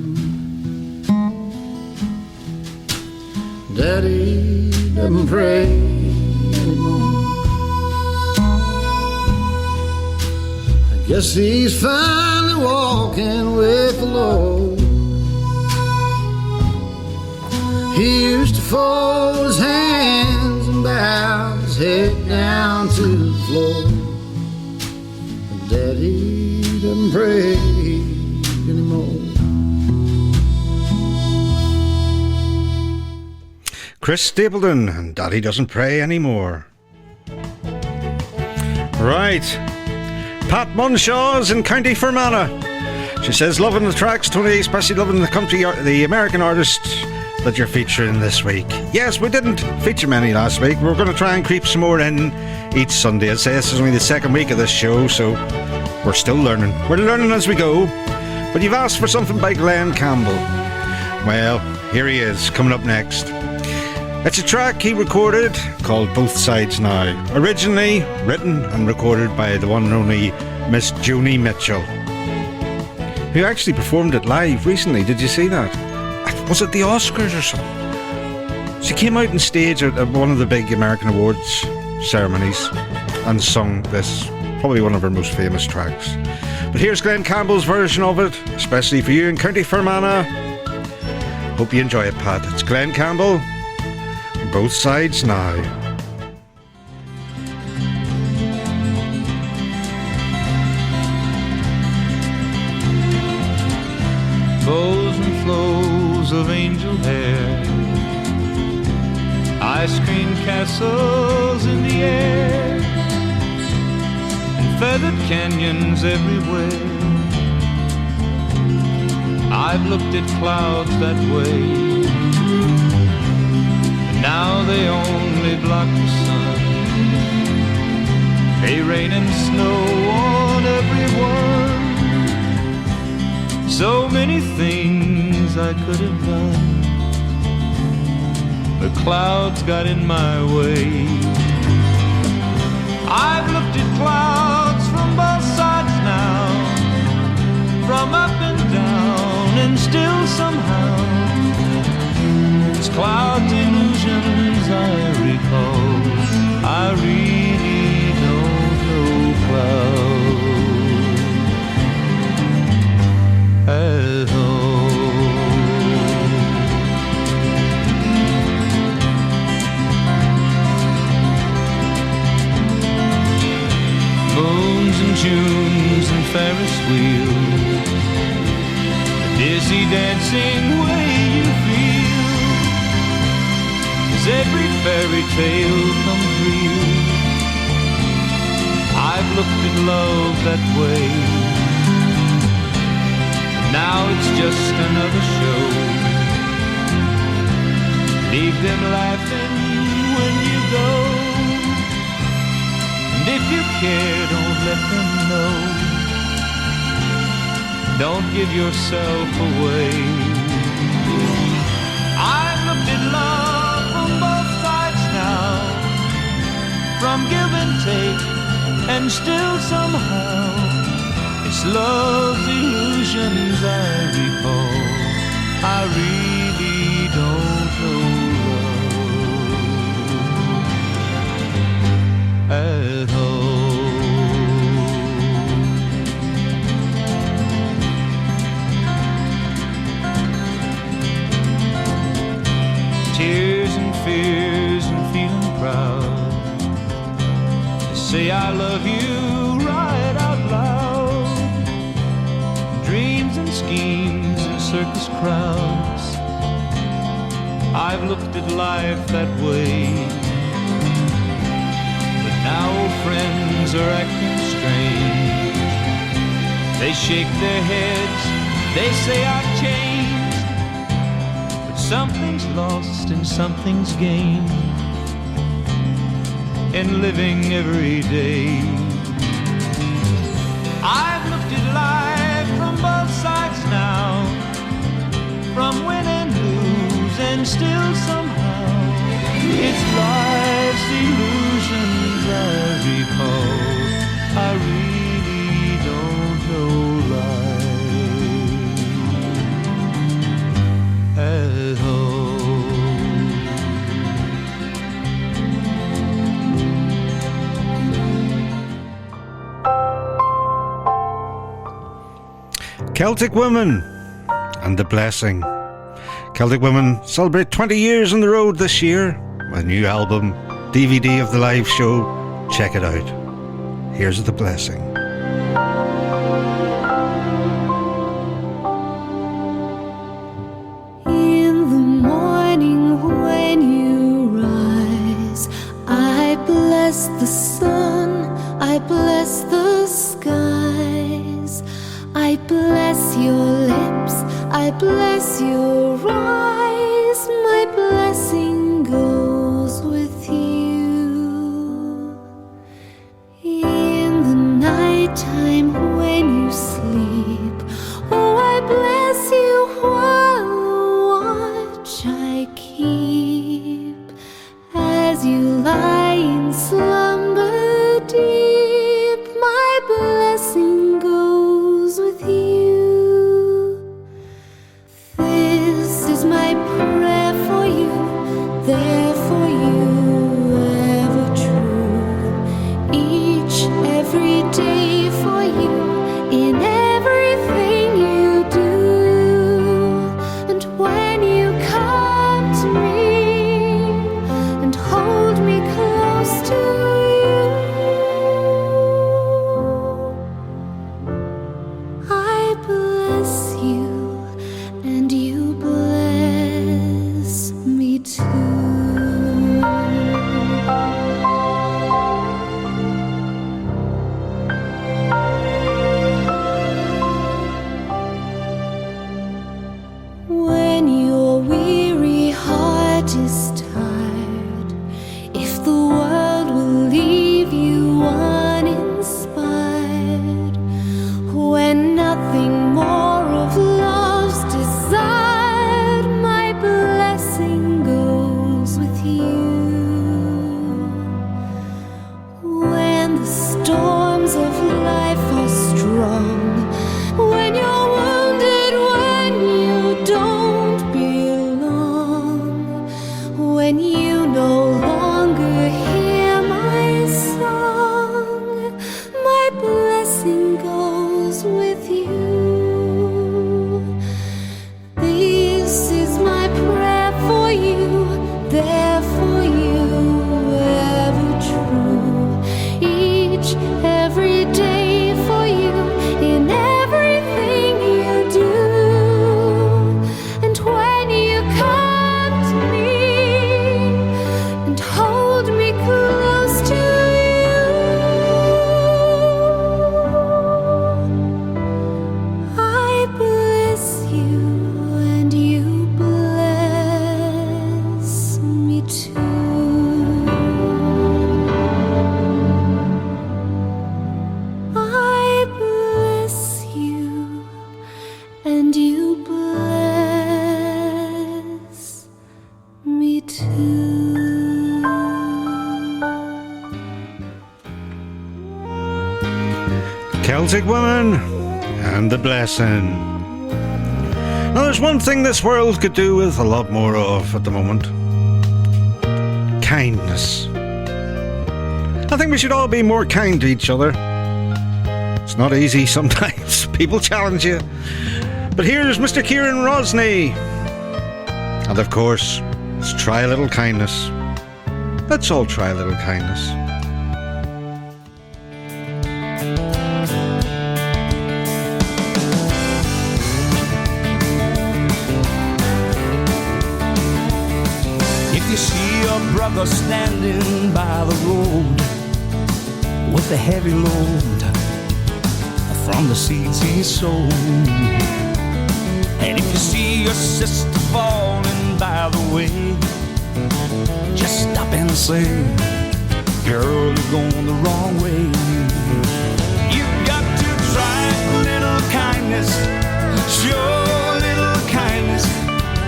Daddy doesn't pray anymore. I guess he's finally walking with the Lord. He used to fold his hands and bow his head down to the floor. But Daddy doesn't pray anymore. Chris Stapleton and Daddy Doesn't Pray Anymore. Right. Pat Munshaw's in County Fermanagh. She says, loving the tracks, Tony, especially loving the American artist that you're featuring this week. Yes, we didn't feature many last week. We're going to try and creep some more in each Sunday. I'd say this is only the second week of this show, so we're still learning. We're learning as we go. But you've asked for something by Glenn Campbell. Well, here he is, coming up next. It's a track he recorded called Both Sides Now, originally written and recorded by the one and only Miss Joni Mitchell, who actually performed it live recently. Did you see that? Was it the Oscars or something? She came out on stage at one of the big American awards ceremonies and sung this, probably one of her most famous tracks. But here's Glenn Campbell's version of it, especially for you in County Fermanagh. Hope you enjoy it, Pat. It's Glenn Campbell. Both Sides Now. Bows and flows of angel hair, ice cream castles in the air, and feathered canyons everywhere. I've looked at clouds that way. Now they only block the sun. They rain and snow on everyone. So many things I could have done. The clouds got in my way. I've looked at clouds from both sides now, from up and down, and still somehow it's clouds illusions I recall. I really don't know clouds at all. Moons and Junes and Ferris wheels, the dizzy dancing way you feel. Does every fairy tale come real? I've looked at love that way. Now it's just another show. Leave them laughing when you go. And if you care, don't let them know. Don't give yourself away. I've looked at love from both sides now, from give and take, and still somehow it's love's illusions I recall. I really don't know love at all. Tears and fears and feeling proud to say I love you right out loud. Dreams and schemes and circus crowds, I've looked at life that way. But now old friends are acting strange. They shake their heads, they say I've changed. Something's lost and something's gained in living every day. I've looked at life from both sides now, from win and lose, and still somehow it's life's illusions I recall. I really don't know life at all. Celtic Women and The Blessing. Celtic Women celebrate 20 years on the road this year with a new album, DVD of the live show. Check it out. Here's The Blessing. In the morning when you rise, I bless the sun, I bless the skies, I bless your lips, I bless your eyes, my blessing goes with you. In the nighttime when you sleep, oh, I bless you while watch I keep, as you lie in slumber deep, my blessing goes with you. This is my prayer for you, there for you, ever true, each, every day for you, in everything you do. And when you come to me and hold me close to you, I bless you and you bless me too. Celtic woman and the blessing. Now, there's one thing this world could do with a lot more of at the moment. Kindness. I think we should all be more kind to each other. It's not easy sometimes. People challenge you. But here's Mr. Ciaran Rosney. And of course, let's try a little kindness. Let's all try a little kindness. If you see your brother standing by the road with a heavy load from the seeds he sowed, and if you see your sister falling by the way, just stop and say, girl, you're going the wrong way. You've got to try a little kindness, show a little kindness,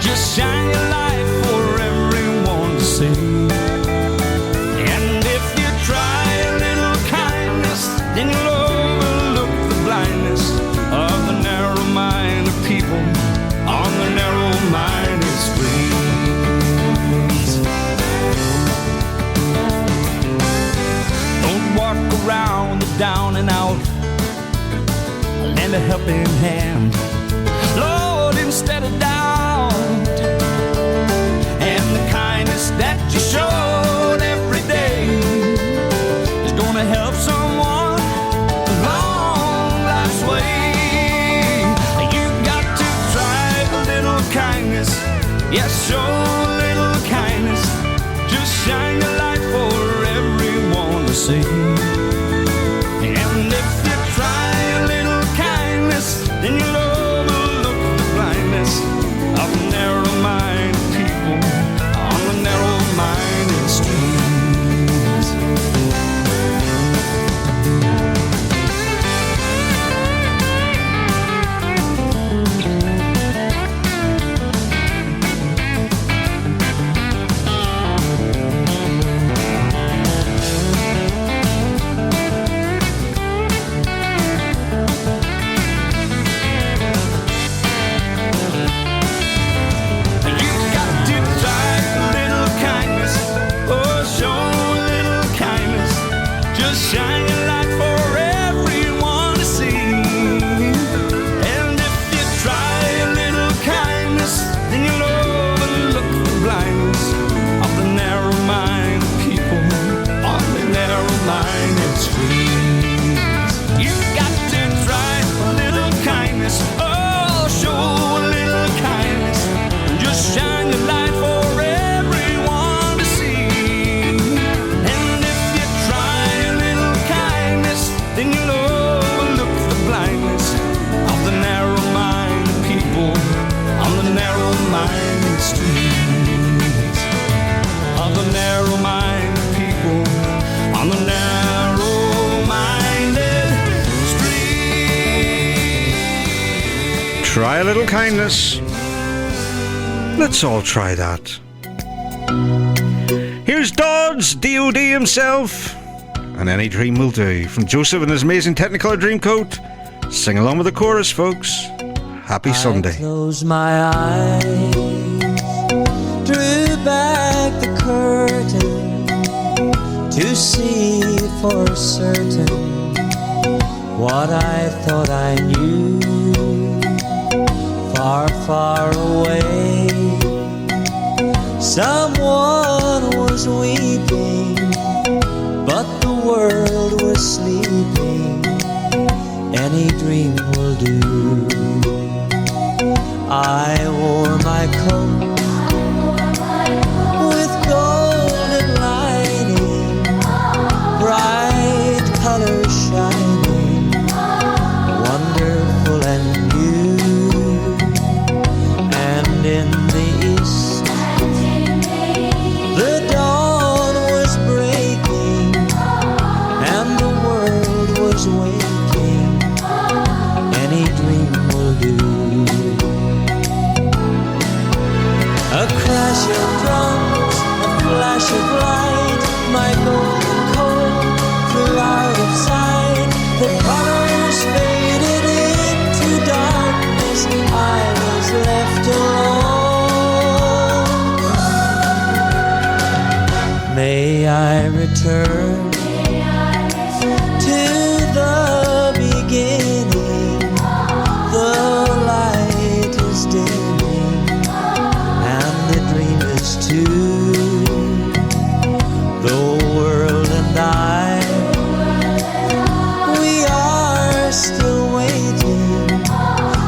just shine your light for everyone to see. And if you try a little kindness, then you'll overlook the blindness of the narrow-minded people on the narrow-minded streets. Don't walk around the down and out, lend a helping hand, Lord, instead of doubt. And the kindness that you showed every day is gonna help someone along life's way. You got to try a little kindness, yes, show a little kindness, just shine your light for everyone to see. And if you try a little kindness, then you'll overlook the blindness of narrow-minded people on the narrow-minded streets. Shine your light for everyone to see. And if you try a little kindness, then you'll overlook the blindness of the narrow-minded people on the narrow-minded streets. You've got to try a little kindness, oh, show a little kindness, just shine your light for everyone to see. And if you try then you'll overlook the blindness of the narrow-minded people on the narrow-minded streets. Of the narrow-minded people on the narrow-minded streets. Try a little kindness. Let's all try that. Here's Dodds, DOD himself. And Any Dream Will Do, from Joseph and his amazing Technicolor Dreamcoat. Sing along with the chorus, folks. Happy Sunday. I closed my eyes, drew back the curtain to see for certain what I thought I knew. Far, far away, someone was weeping, but the world was sleeping. Any dream will do. I wore my coat with golden lining, bright colors shining, wonderful and new. And in the east, the dawn was breaking, and the world was waking. Any dream will do. return to the beginning. The light is dimming and the dream is too. The world and I, we are still waiting,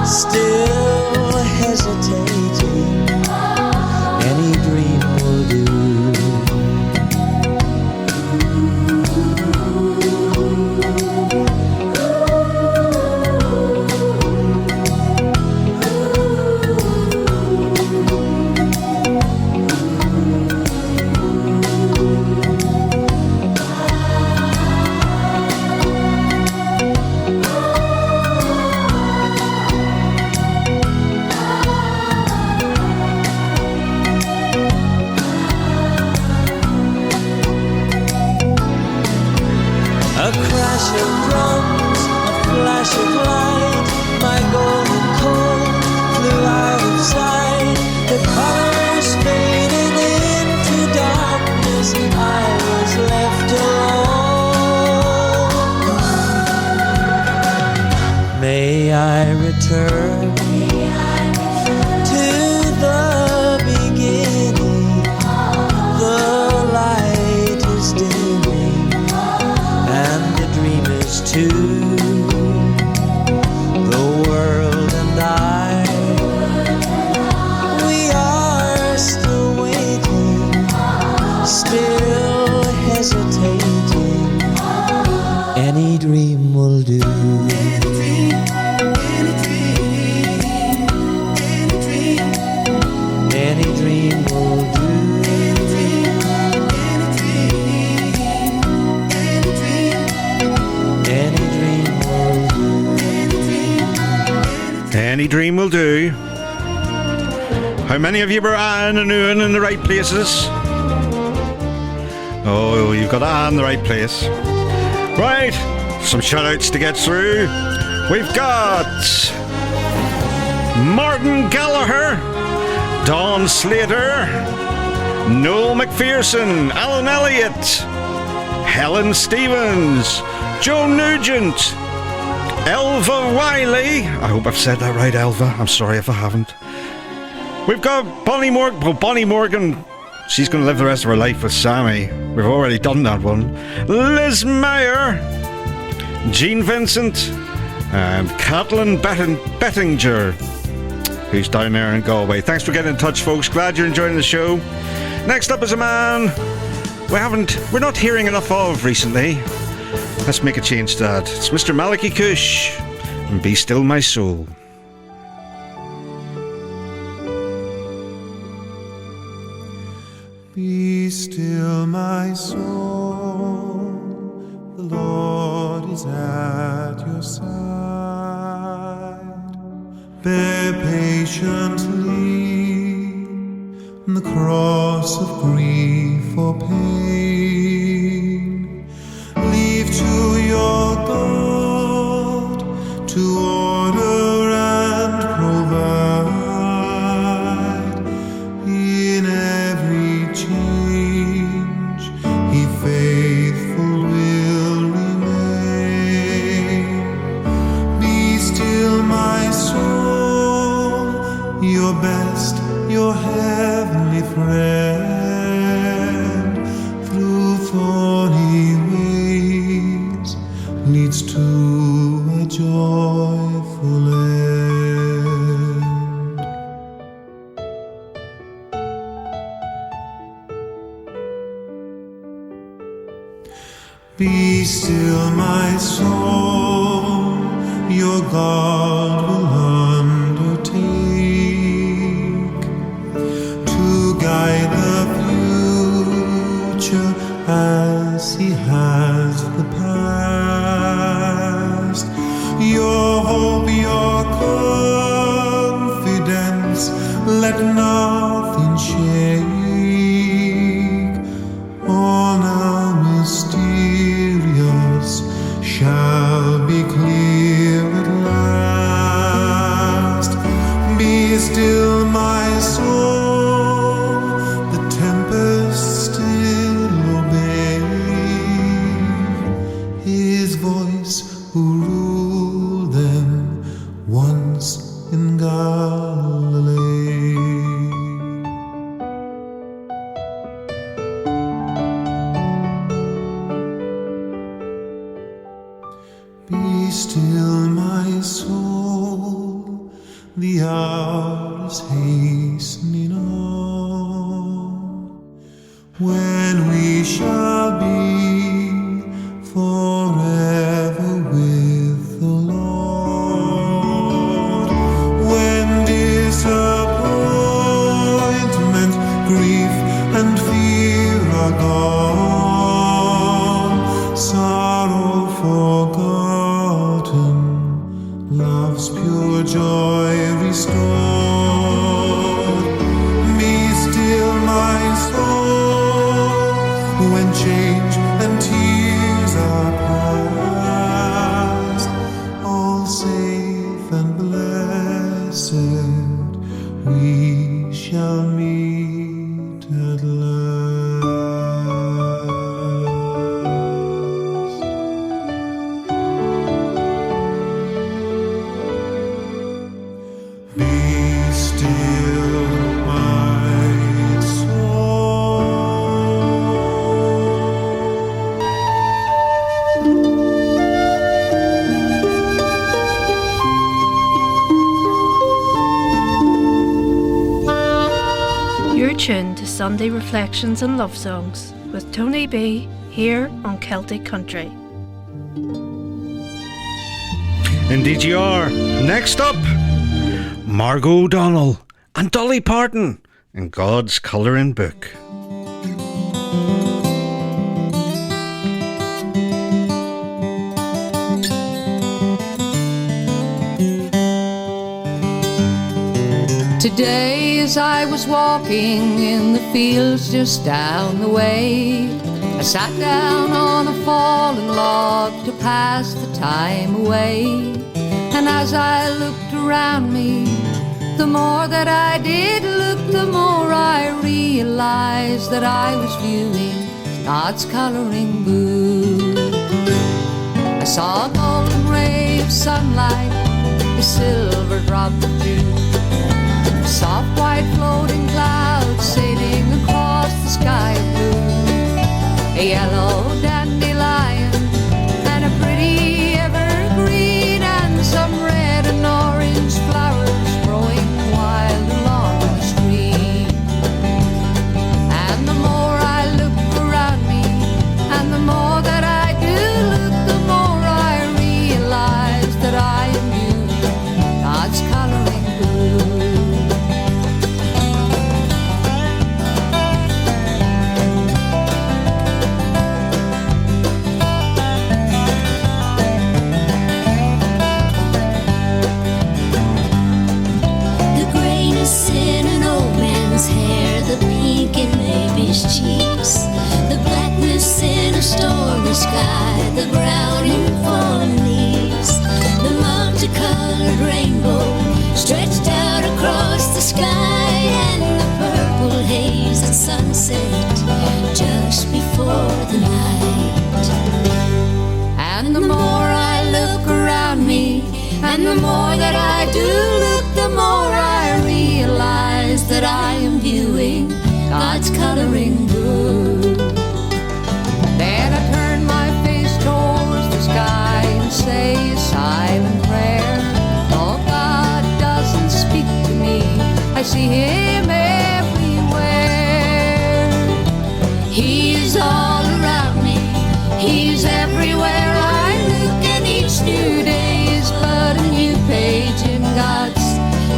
still hesitating. Any dream will do. A crash of drums, a flash of light, my golden coal flew out of sight. The colors faded into darkness, I was left alone. May I return to the beginning. The light is dimming and the dream is too. The world and I, we are still waiting, still hesitating. Any dream will do. Any dream will do. Any dream will do. How many of you were and oohing in the right places? Oh, you've got to in the right place. Right, some shout-outs to get through. We've got Martin Gallagher, Don Slater, Noel McPherson, Alan Elliott, Helen Stevens, Joe Nugent, Elva Wiley. I hope I've said that right, Elva. I'm sorry if I haven't. We've got Bonnie Morgan. Well, Bonnie Morgan, she's going to live the rest of her life with Sammy. We've already done that one. Liz Meyer, Jean Vincent, and Caitlin Bettinger, who's down there in Galway. Thanks for getting in touch, folks. Glad you're enjoying the show. Next up is a man we're not hearing enough of recently. Let's make a change to that. It's Mr. Malachi Cush and Be Still My Soul. Be still my soul, the Lord is at your side. Bear patiently the cross of grief or pain. Leave to your God to order and provide. In every change He faithful will remain. Be still my soul, your best, your heavenly friend, through thorny ways leads to a joyful end. Be still my soul, your God will undertake to guide the future as He has the past. Your hope, your confidence, let nothing shake. All now mysterious shall be clear at last. Be still my soul, the tempest still obeys. who ruled them once in Galilee. Be still, my soul, the hour is hastening on, when we shall be forever with the Lord. When disappointment, grief, and fear are gone, sorrow forgotten, love's pure joy restored. Be still, my soul, when change and tears are past, all safe and blessed, we shall meet at last. Be still, my soul. You're tuned to Sunday Reflections and Love Songs with Tony B here on Celtic Country. Indeed you are. Next up, Margo O'Donnell and Dolly Parton in God's Colouring Book. Today as I was walking in the fields just down the way, I sat down on a fallen log to pass the time away. And as I looked around me, the more that I did look, the more I realized that I was viewing God's colouring book. I saw a golden ray of sunlight, a silver drop of dew, soft white floating clouds sailing across the sky of blue, a yellow dandelion and a pretty evergreen, and some red and orange flowers growing wild along the stream. And the more I look around me, and the more that I do look, the more I realize that I am viewing God's colouring book. In an old man's hair, the pink in baby's cheeks, the blackness in a stormy sky, the brown in fallen leaves, the multicolored rainbow stretched out across the sky, and the purple haze at sunset just before the night. And the more I look around me, and the more that I do look, the more I realize that I am viewing God's colouring book. Then I turn my face towards the sky and say a silent prayer. Though God doesn't speak to me, I see Him everywhere. He's all around me, He's everywhere I look, and each new day is but a new page in God's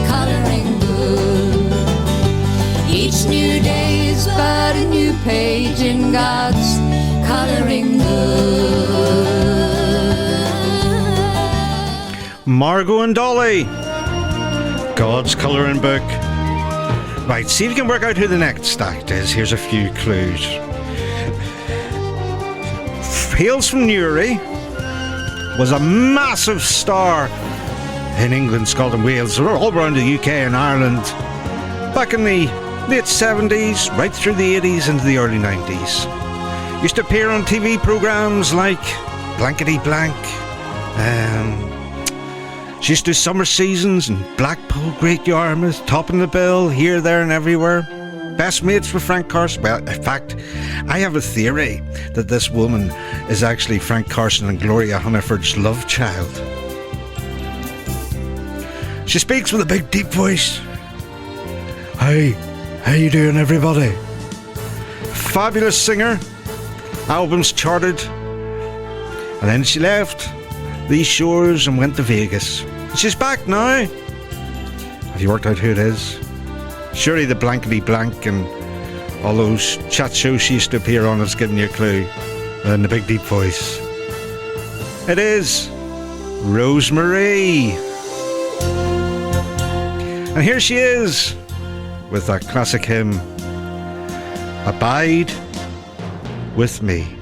colouring book. Each new day is but a new page in God's colouring book. Margo and Dolly, God's Colouring Book. Right, see if you can work out who the next act is. Here's a few clues. Hails from Newry, was a massive star in England, Scotland, Wales, all around the UK and Ireland back in the late 70s, right through the 80s into the early 90s. Used to appear on TV programmes like Blankety Blank She used to do summer seasons in Blackpool, Great Yarmouth, topping the bill, here, there and everywhere. Best mates with Frank Carson. Well, in fact, I have a theory that this woman is actually Frank Carson and Gloria Hunniford's love child. She speaks with a big deep voice. Hey, how you doing everybody? Fabulous singer. Albums charted. And then she left these shores and went to Vegas. She's back now. Have you worked out who it is? Surely the blankety blank and all those chat shows she used to appear on has given you a clue. And the big deep voice. It is Rosemary. And here she is with that classic hymn, Abide with Me.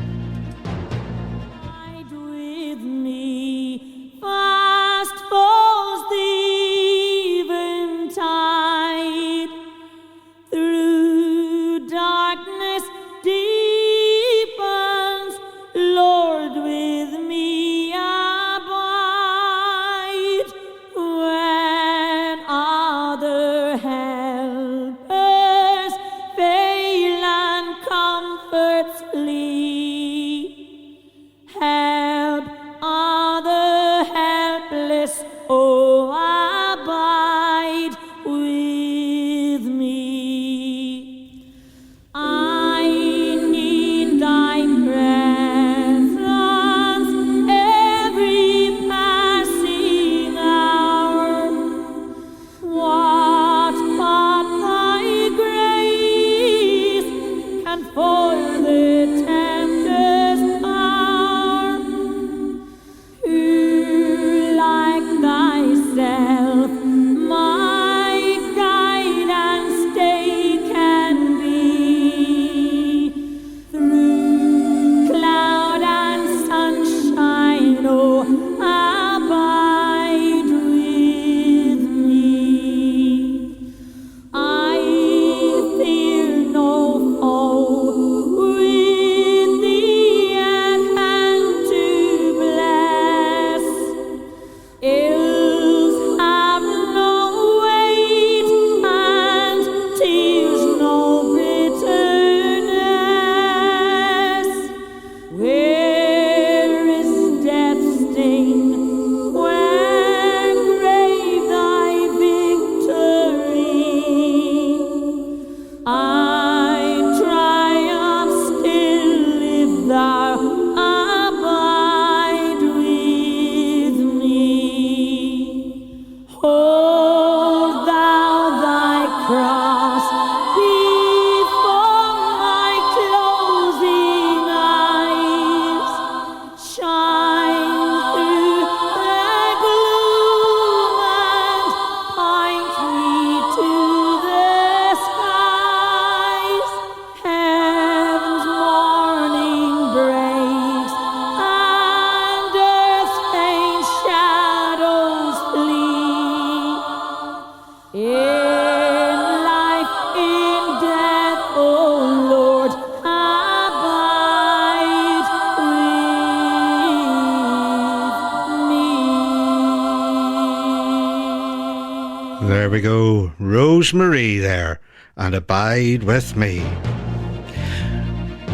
There we go, Rosemary there, and Abide with Me.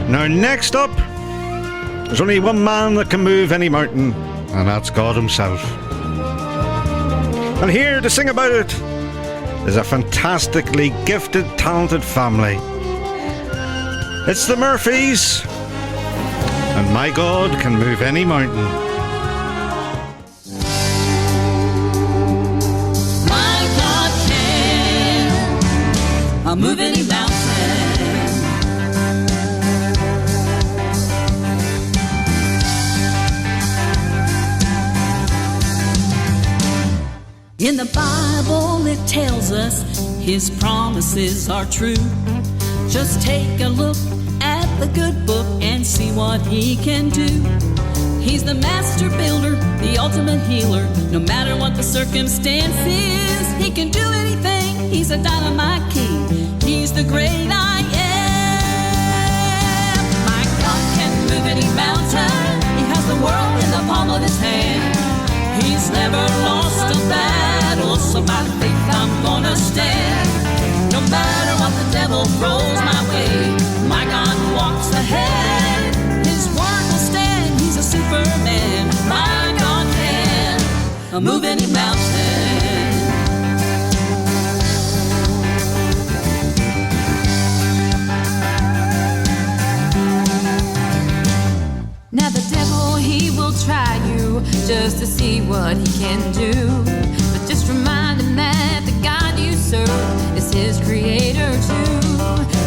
Now next up, there's only one man that can move any mountain, and that's God himself. And here to sing about it is a fantastically gifted, talented family. It's the Murphys, and my God can move any mountain. I'll move any mountain. In the Bible it tells us His promises are true. Just take a look at the good book and see what He can do. He's the master builder, the ultimate healer. No matter what the circumstances, He can do anything. He's a dynamite king. He's the great I am. My God can move any mountain. He has the world in the palm of His hand. move any mountain. Now the devil, he will try you just to see what he can do. But just remind him that the God you serve is his creator too.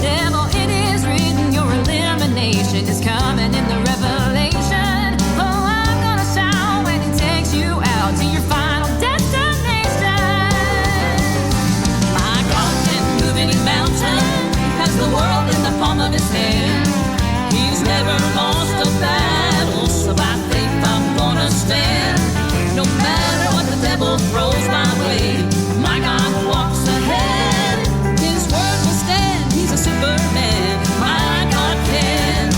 Devil, it is written, your elimination is coming in the revelation. Oh, I'm gonna shout when he takes you out to your final destination. My God can move any mountain, has the world in the palm of his hand. He's never lost a battle, so by faith I'm gonna stand. No matter what the devil throws my way, my God walks ahead. His word will stand, he's a superman. My God can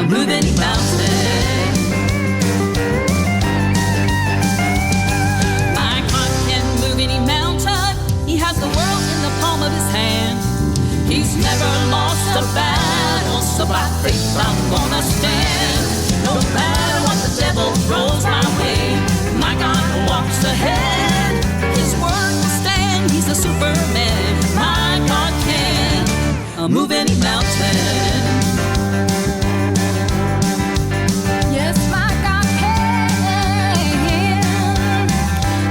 move any mountain. My God can move any mountain. He has the world in the palm of his hand. He's never lost a battle, so by faith I'm gonna stand. No matter what the devil throws my way, my God walks ahead. His word will stand, he's a superman. My God can move any mountain. Yes, my God can.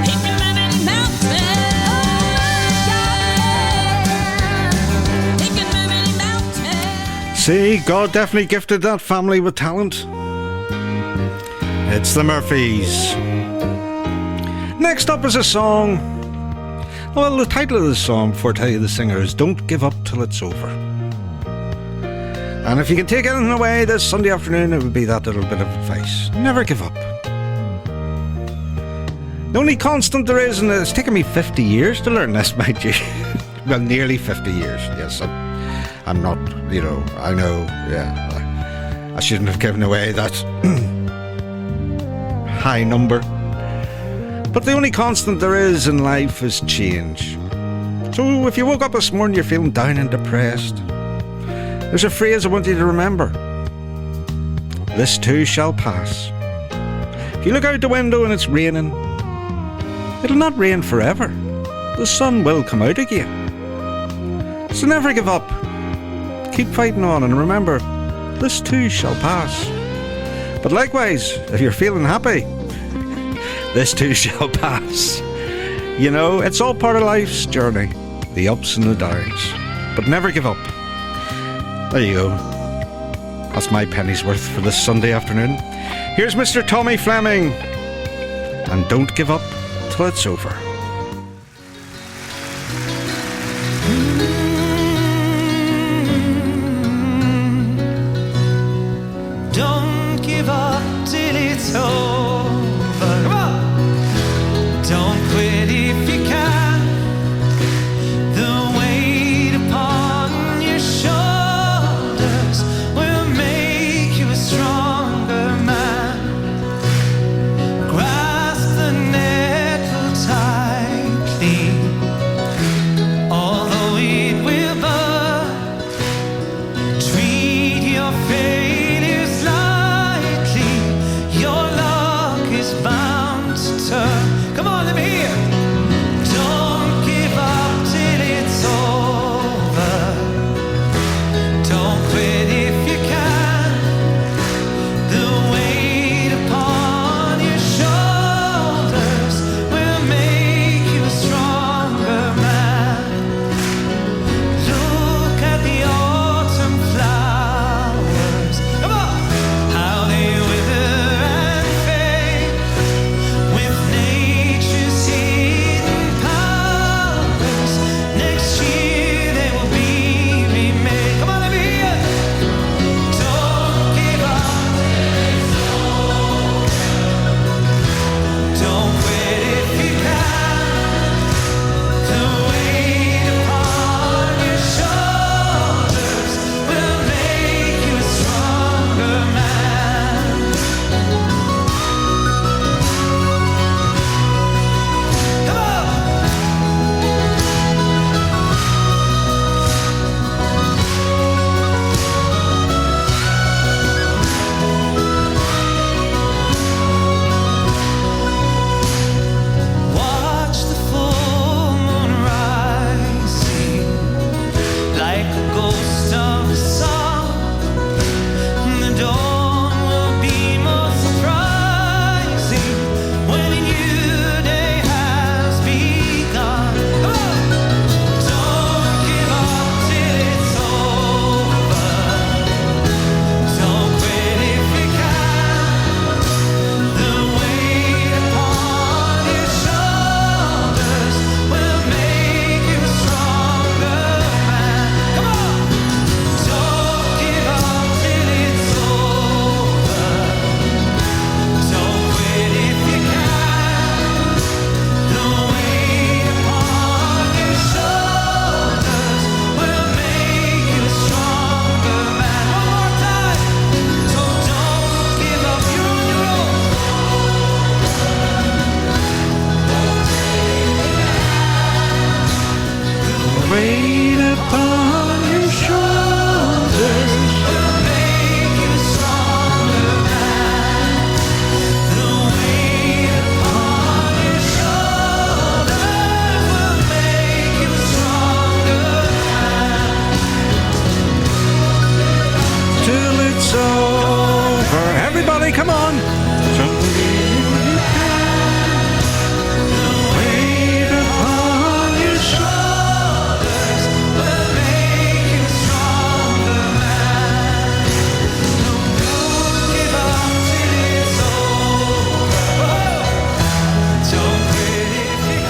He can move any mountain. He can move any mountain. See, God definitely gifted that family with talent. It's the Murphys. Next up is a song. Well, the title of the song, before I tell you the singer, is Don't Give Up Till It's Over. And if you can take anything away this Sunday afternoon, it would be that little bit of advice. Never give up. The only constant there is, and it's taken me 50 years to learn this, mind you. Well, nearly 50 years. Yes, I'm not, I know, yeah. I shouldn't have given away that high number. But the only constant there is in life is change. So if you woke up this morning, you're feeling down and depressed, there's a phrase I want you to remember. This too shall pass. If you look out the window and it's raining, it'll not rain forever. The sun will come out again. So never give up. Keep fighting on, and remember, this too shall pass. But likewise, if you're feeling happy, this too shall pass. You know, it's all part of life's journey, the ups and the downs. But never give up. There you go. That's my penny's worth for this Sunday afternoon. Here's Mr. Tommy Flemming, and Don't Give Up Till It's Over. Don't give up till it's over. Come on! Don't quit if you can. The weight upon your shoulders will make you a stronger man. Grasp the nettle tightly, although it will burn. Treat your failures lightly. Your luck is bound to turn. Come on, let me hear. Don't give up till it's over. Don't quit if you can. The weight upon your shoulders will make you a stronger man. Look at the autumn flowers. Come on! How they wither and fade.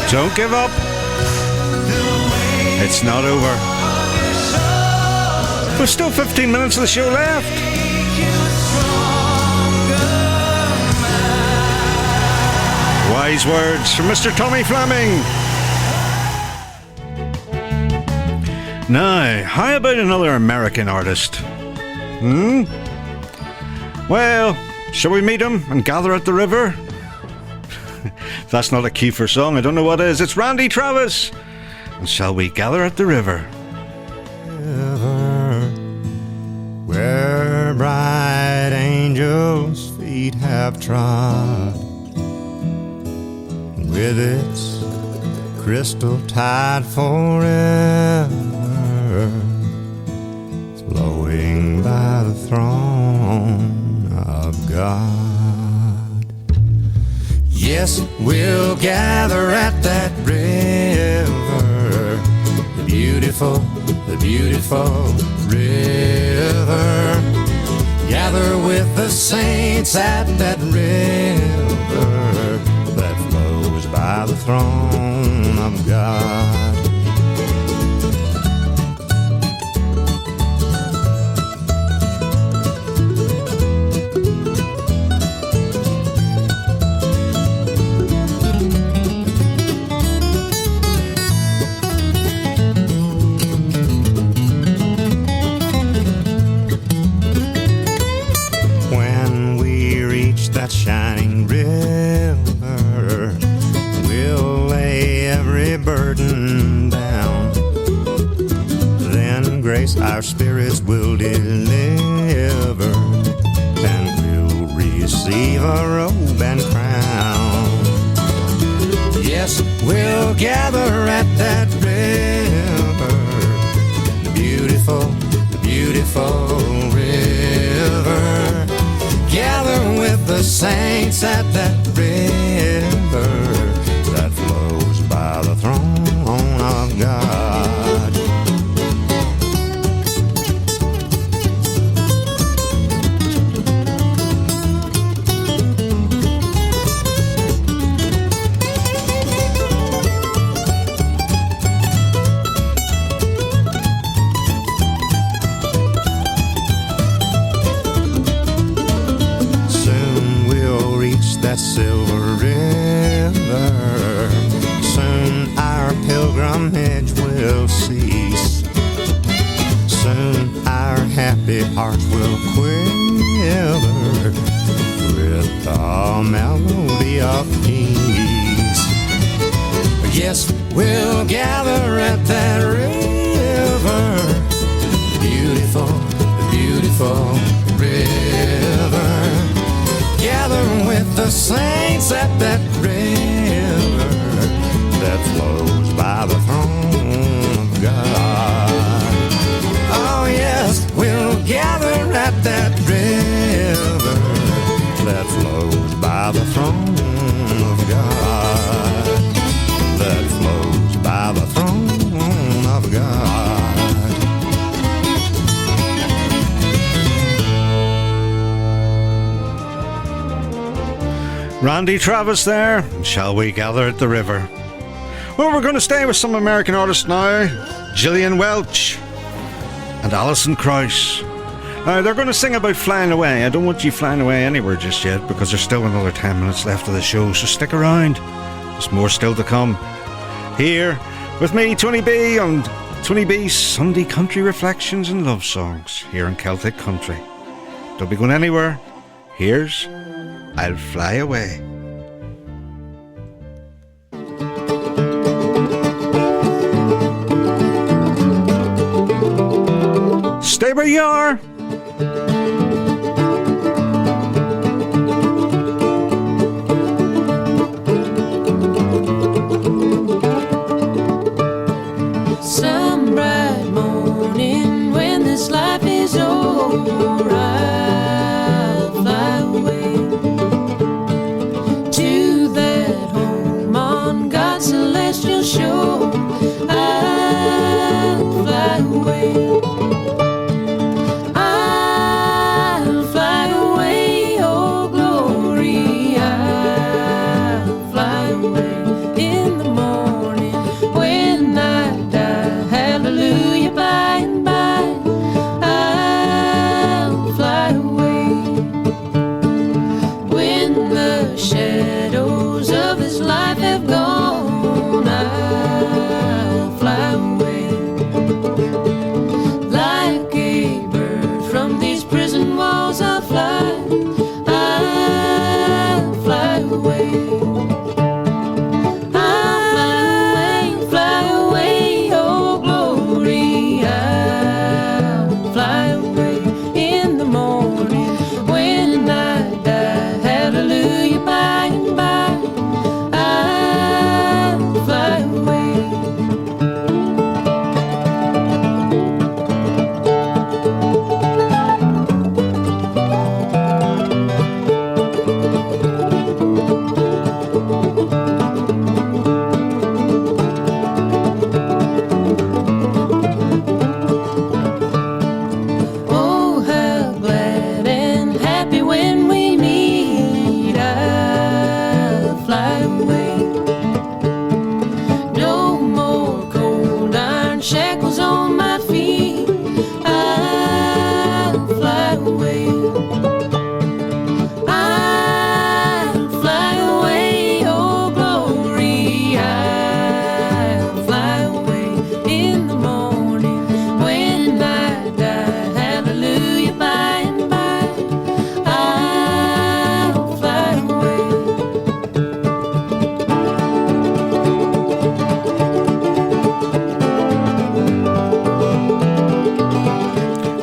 Don't give up. It's not over. There's still 15 minutes of the show left. Wise words from Mr. Tommy Flemming. Now, how about another American artist? Well, shall we meet him and gather at the river? If that's not a Kiefer song, I don't know what is. It's Randy Travis. And shall we gather at the river? River, where bright angels' feet have trod, with its crystal tide forever flowing by the throne of God. Yes, we'll gather at that river, the beautiful river. Gather with the saints at that river that flows by the throne of God. That shining river, we'll lay every burden down. Then grace our spirits will deliver, and we'll receive a robe and crown. Yes, we'll gather at that river, the beautiful river. Gather with the saints at that river that flows by the throne of God. That silver river, soon our pilgrimage will cease. Soon our happy hearts will quiver with the melody of peace. Yes, we'll gather at that river, the beautiful river. Gather with the saints at that river that flows by the throne of God. Oh yes, we'll gather at that river that flows by the throne of God. That flows by the throne of God. Randy Travis there. Shall we gather at the river? Well, we're going to stay with some American artists now. Gillian Welch and Alison Krauss. Now, they're going to sing about flying away. I don't want you flying away anywhere just yet, because there's still another 10 minutes left of the show, so stick around. There's more still to come. Here, with me, Tony B, on Tony B's Sunday Country Reflections and Love Songs, here in Celtic Country. Don't be going anywhere. Here's I'll Fly Away. Stay where you are. Some bright morning when this life is over, I'll fly away to that home on God's celestial shore. I'll fly away.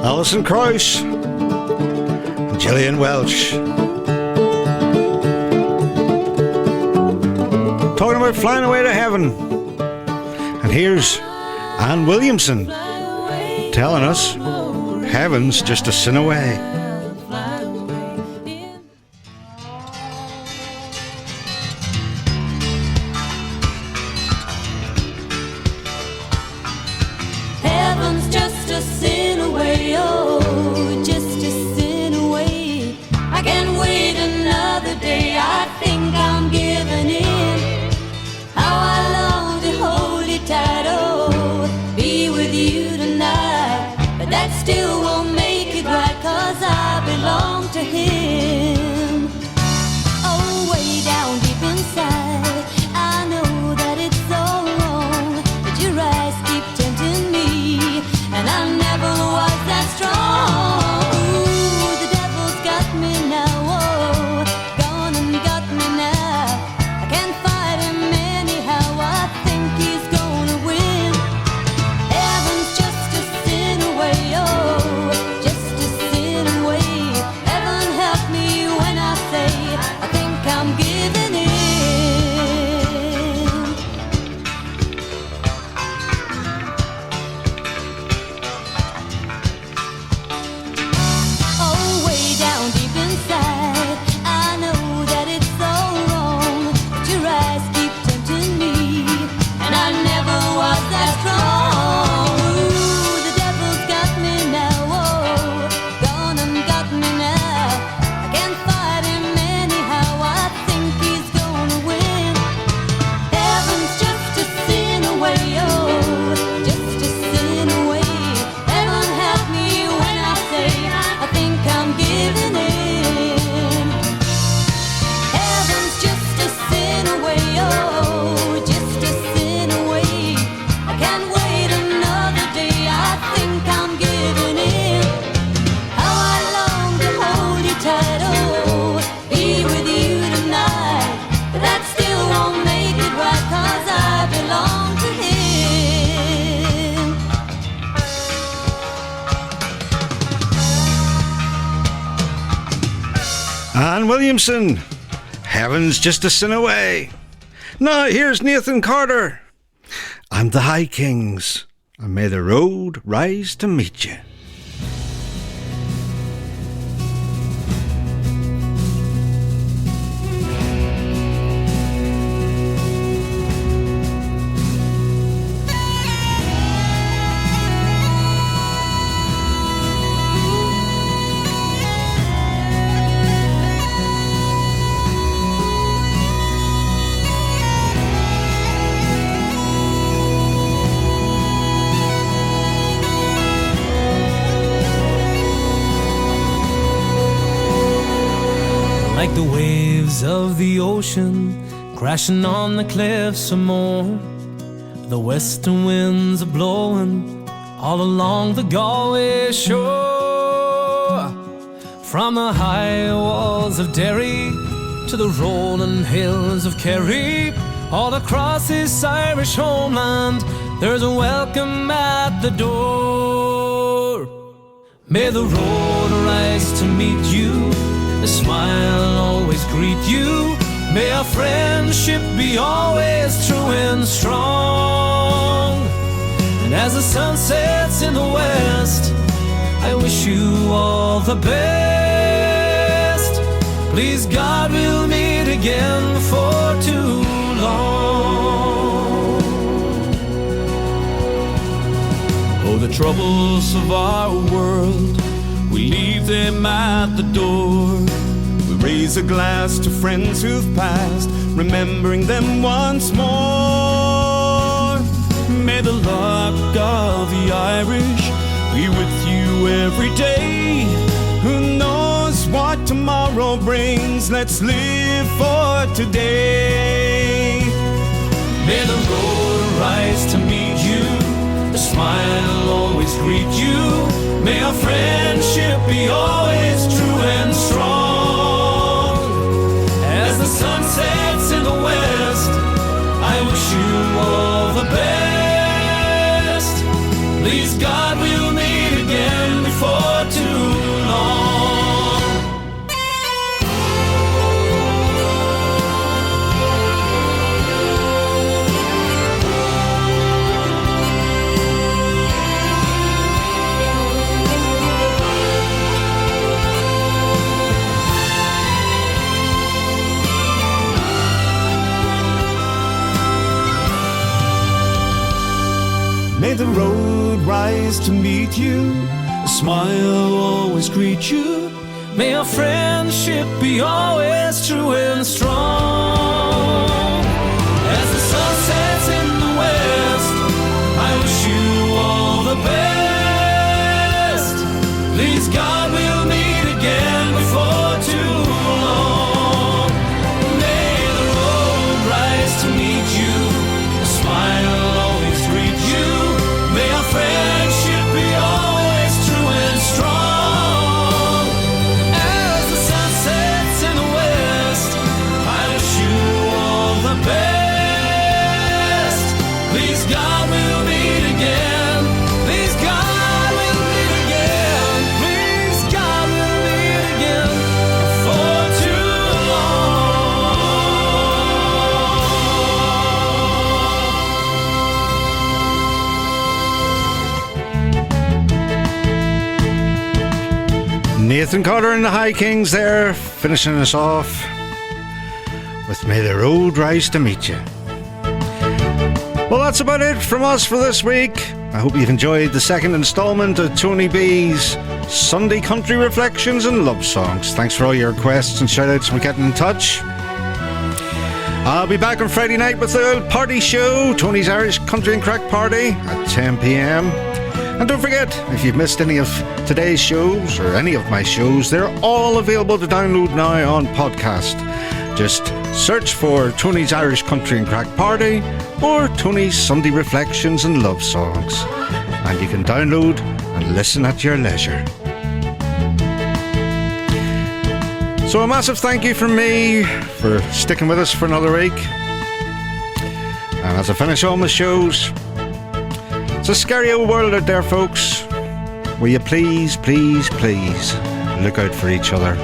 Alison Krauss, Gillian Welch. Talking about flying away to heaven. And here's Anne Williamson telling us heaven's just a sin away. Heaven's just a sin away, oh, just a sin away. I can't wait another day, I think I'm giving in. How I long to hold you tight, oh, be with you tonight. But that still won't make it right, 'cause I belong to him. Oh, way down deep inside, I know that it's so wrong, but your eyes keep tempting me, and I never was that strong. Ooh, the devil's got me now, oh, gone and got me now. I can't fight him anyhow, I think he's gonna win. Heaven's just a sin away, oh, just a sin away. Heaven help me when I say I think I'm giving in. Oh, way down deep inside, I know that it's so wrong, but your eyes keep tempting me, and I never was that strong. Ooh, the devil's got me now, oh, gone and got me now. I can't fight him anyhow, I think he's gonna win. Heaven's just a sin away, oh, just a sin away. Heaven help me when I say I think I'm giving in. Heaven's just a sin away, oh, just a sin away. I can't wait another day, I think I'm giving in. How I long to hold you tight, oh, be with you tonight. But that still won't make it right, 'cause I belong to him. Anne Williamson, heaven's just a sin away. Now here's Nathan Carter and the High Kings, and may the road rise to meet you. Like the waves of the ocean crashing on the cliffs some more. The western winds are blowing all along the Galway shore. From the high walls of Derry to to the rolling hills of Kerry, all across this Irish homeland, there's a welcome at the door. May the road rise to meet you, a smile always greet you. May our friendship be always true and strong. And as the sun sets in the west, I wish you all the best. Please God, we'll meet again before too long. Oh, the troubles of our world, we leave them at the door. We raise a glass to friends who've passed, remembering them once more. May the luck of the Irish be with you every day. Who knows what tomorrow brings? Let's live for today. May the road rise to meet you, the smile always greet you. May our friendship be always true and strong. As the sun sets in the west, I wish you all the best. Please God, we'll meet again before too long. May the road rise to meet you, a smile always greet you. May our friendship be always true and strong. As the sun sets in the west, I wish you all the best. Please God, we'll meet again before too long. May the road rise to meet you, a smile always greet you. May our friendship be always true and strong. As the sun sets in the west, I wish you all the best. Please God, we'll meet again. Please God, we'll meet again. Please God, we'll meet again before too Nathan Coulter and the High Kings there, finishing us off with May the Road Rise to Meet You. Well, that's about it from us for this week. I hope you've enjoyed the second instalment of Tony B's Sunday Country Reflections and Love Songs. Thanks for all your requests and shout-outs for getting in touch. I'll be back on Friday night with the old party show, Tony's Irish Country and Crack Party at 10 p.m. And don't forget, if you've missed any of today's shows or any of my shows, they're all available to download now on podcast. Just search for Tony's Irish Country and Crack Party or Tony's Sunday Reflections and Love Songs, and you can download and listen at your leisure. So a massive thank you from me for sticking with us for another week. And as I finish all my shows, it's a scary old world out there, folks. Will you please, please, please look out for each other.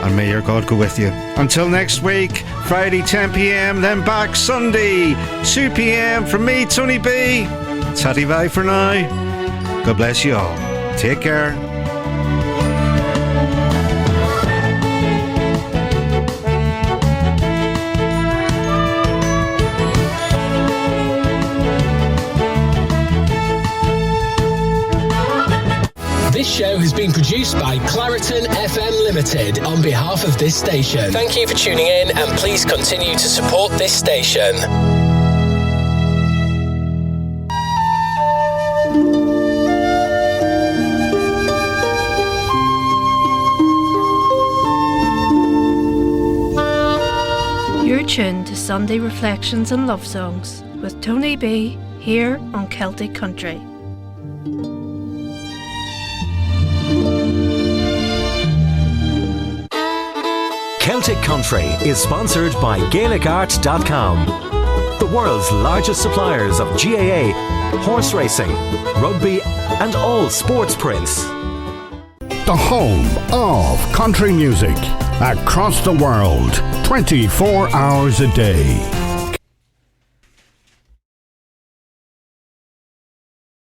And may your God go with you. Until next week, Friday 10 p.m, then back Sunday 2 p.m. from me, Tony B. Tatty bye for now. God bless you all. Take care. This show has been produced by Clariton FM Limited on behalf of this station. Thank you for tuning in, and please continue to support this station. You're tuned to Sunday Reflections and Love Songs with Tony B here on Celtic Country. Celtic Country is sponsored by GaelicArt.com, the world's largest suppliers of GAA, horse racing, rugby and all sports prints. The home of country music across the world, 24 hours a day.